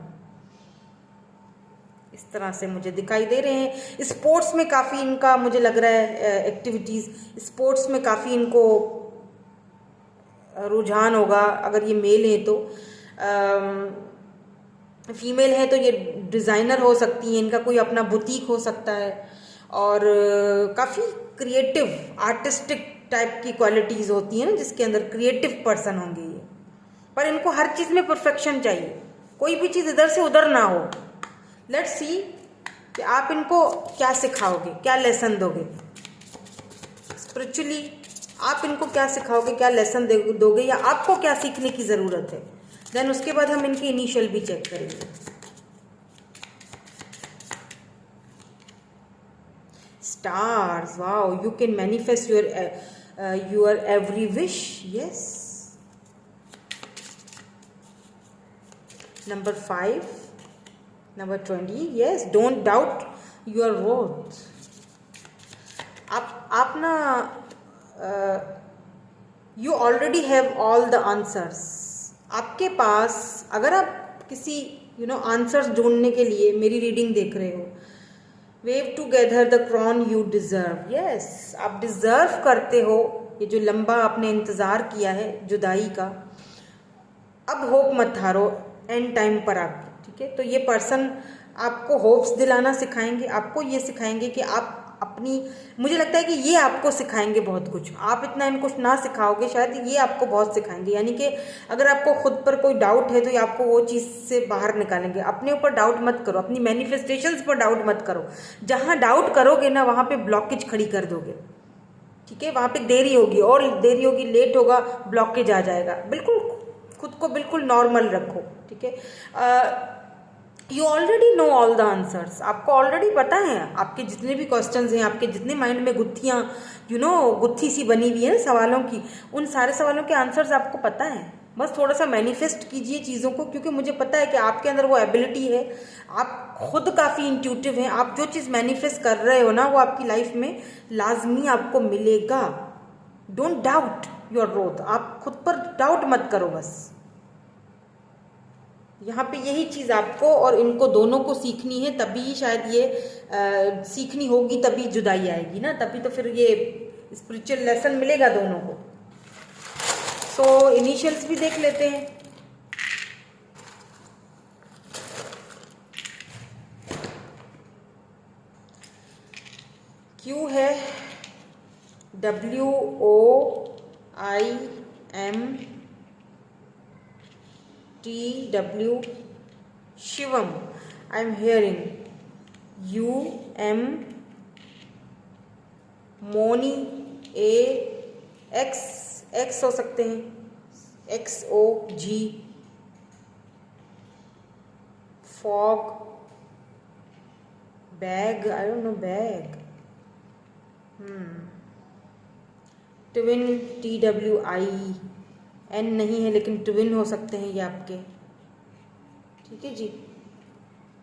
S1: इस तरह से मुझे दिखाई दे रहे हैं। स्पोर्ट्स में काफ़ी इनका मुझे लग रहा है एक्टिविटीज़, स्पोर्ट्स में काफ़ी इनको रुझान होगा। अगर ये मेल है तो, फीमेल है तो ये डिज़ाइनर हो सकती हैं, इनका कोई अपना बुटीक हो सकता है, और काफ़ी क्रिएटिव, आर्टिस्टिक टाइप की क्वालिटीज़ होती हैं ना, जिसके अंदर क्रिएटिव पर्सन होंगे ये। पर इनको हर चीज़ में परफेक्शन चाहिए, कोई भी चीज़ इधर से उधर ना हो। लेट्स सी कि आप इनको क्या सिखाओगे, क्या लेसन दोगे स्पिरिचुअली, आप इनको क्या सिखाओगे, क्या लेसन दोगे, या आपको क्या सीखने की ज़रूरत है। देन उसके बाद हम इनके इनिशियल भी चेक करेंगे। Stars, wow, you can manifest your every wish, yes. Number 5, number 20, yes, don't doubt your worth. आप ना you already have all the answers. आपके पास, अगर आप किसी आंसर्स ढूंढने के लिए मेरी रीडिंग देख रहे हो, weave together the crown you deserve, yes, आप डिजर्व करते हो ये जो लंबा आपने इंतज़ार किया है जुदाई का। अब होप मत हारो एंड टाइम पर आके, ठीक है। तो ये पर्सन आपको होप्स दिलाना सिखाएंगे, आपको ये सिखाएंगे कि आप अपनी, मुझे लगता है कि ये आपको सिखाएंगे बहुत कुछ। आप इतना इनको ना सिखाओगे, शायद ये आपको बहुत सिखाएंगे। यानी कि अगर आपको खुद पर कोई डाउट है तो ये आपको वो चीज़ से बाहर निकालेंगे। अपने ऊपर डाउट मत करो, अपनी मैनिफेस्टेशंस पर डाउट मत करो। जहाँ डाउट करोगे ना वहाँ पे ब्लॉकेज खड़ी कर दोगे, ठीक है। वहाँ पे देरी होगी, और देरी होगी, लेट होगा, ब्लॉकेज आ जाएगा। बिल्कुल खुद को बिल्कुल नॉर्मल रखो, ठीक है। You already know all the answers. आपको ऑलरेडी पता है, आपके जितने भी क्वेश्चंस हैं, आपके जितने माइंड में गुत्थियाँ गुत्थी सी बनी हुई है सवालों की, उन सारे सवालों के आंसर्स आपको पता है। बस थोड़ा सा मैनिफेस्ट कीजिए चीज़ों को, क्योंकि मुझे पता है कि आपके अंदर वो एबिलिटी है। आप खुद काफ़ी इंट्यूटिव हैं। आप जो चीज़ मैनिफेस्ट कर रहे हो ना, वो आपकी लाइफ में लाजमी आपको मिलेगा। Don't doubt your growth. आप खुद पर डाउट मत करो। बस यहाँ पे यही चीज़ आपको और इनको दोनों को सीखनी है, तभी शायद ये सीखनी होगी, तभी जुदाई आएगी ना, तभी तो फिर ये स्पिरिचुअल लेसन मिलेगा दोनों को। सो इनिशियल्स भी देख लेते हैं। क्यू है WOIMTW, Shivam. I am hearing UM, मोनी X हो सकते हैं, XOG, fog, bag, I don't know bag, twin TWI, N नहीं है लेकिन ट्विन हो सकते हैं ये आपके, ठीक है जी।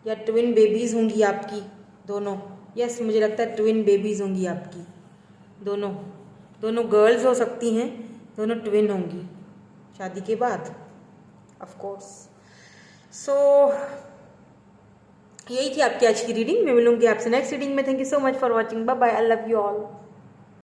S1: या ट्विन बेबीज़ होंगी आपकी दोनों। यस, मुझे लगता है ट्विन बेबीज़ होंगी आपकी दोनों गर्ल्स हो सकती हैं, दोनों ट्विन होंगी शादी के बाद, ऑफ कोर्स। सो यही थी आपकी आज की रीडिंग। मैं मिलूंगी आपसे नेक्स्ट रीडिंग में। Thank you so much for watching. Bye bye. I love you all.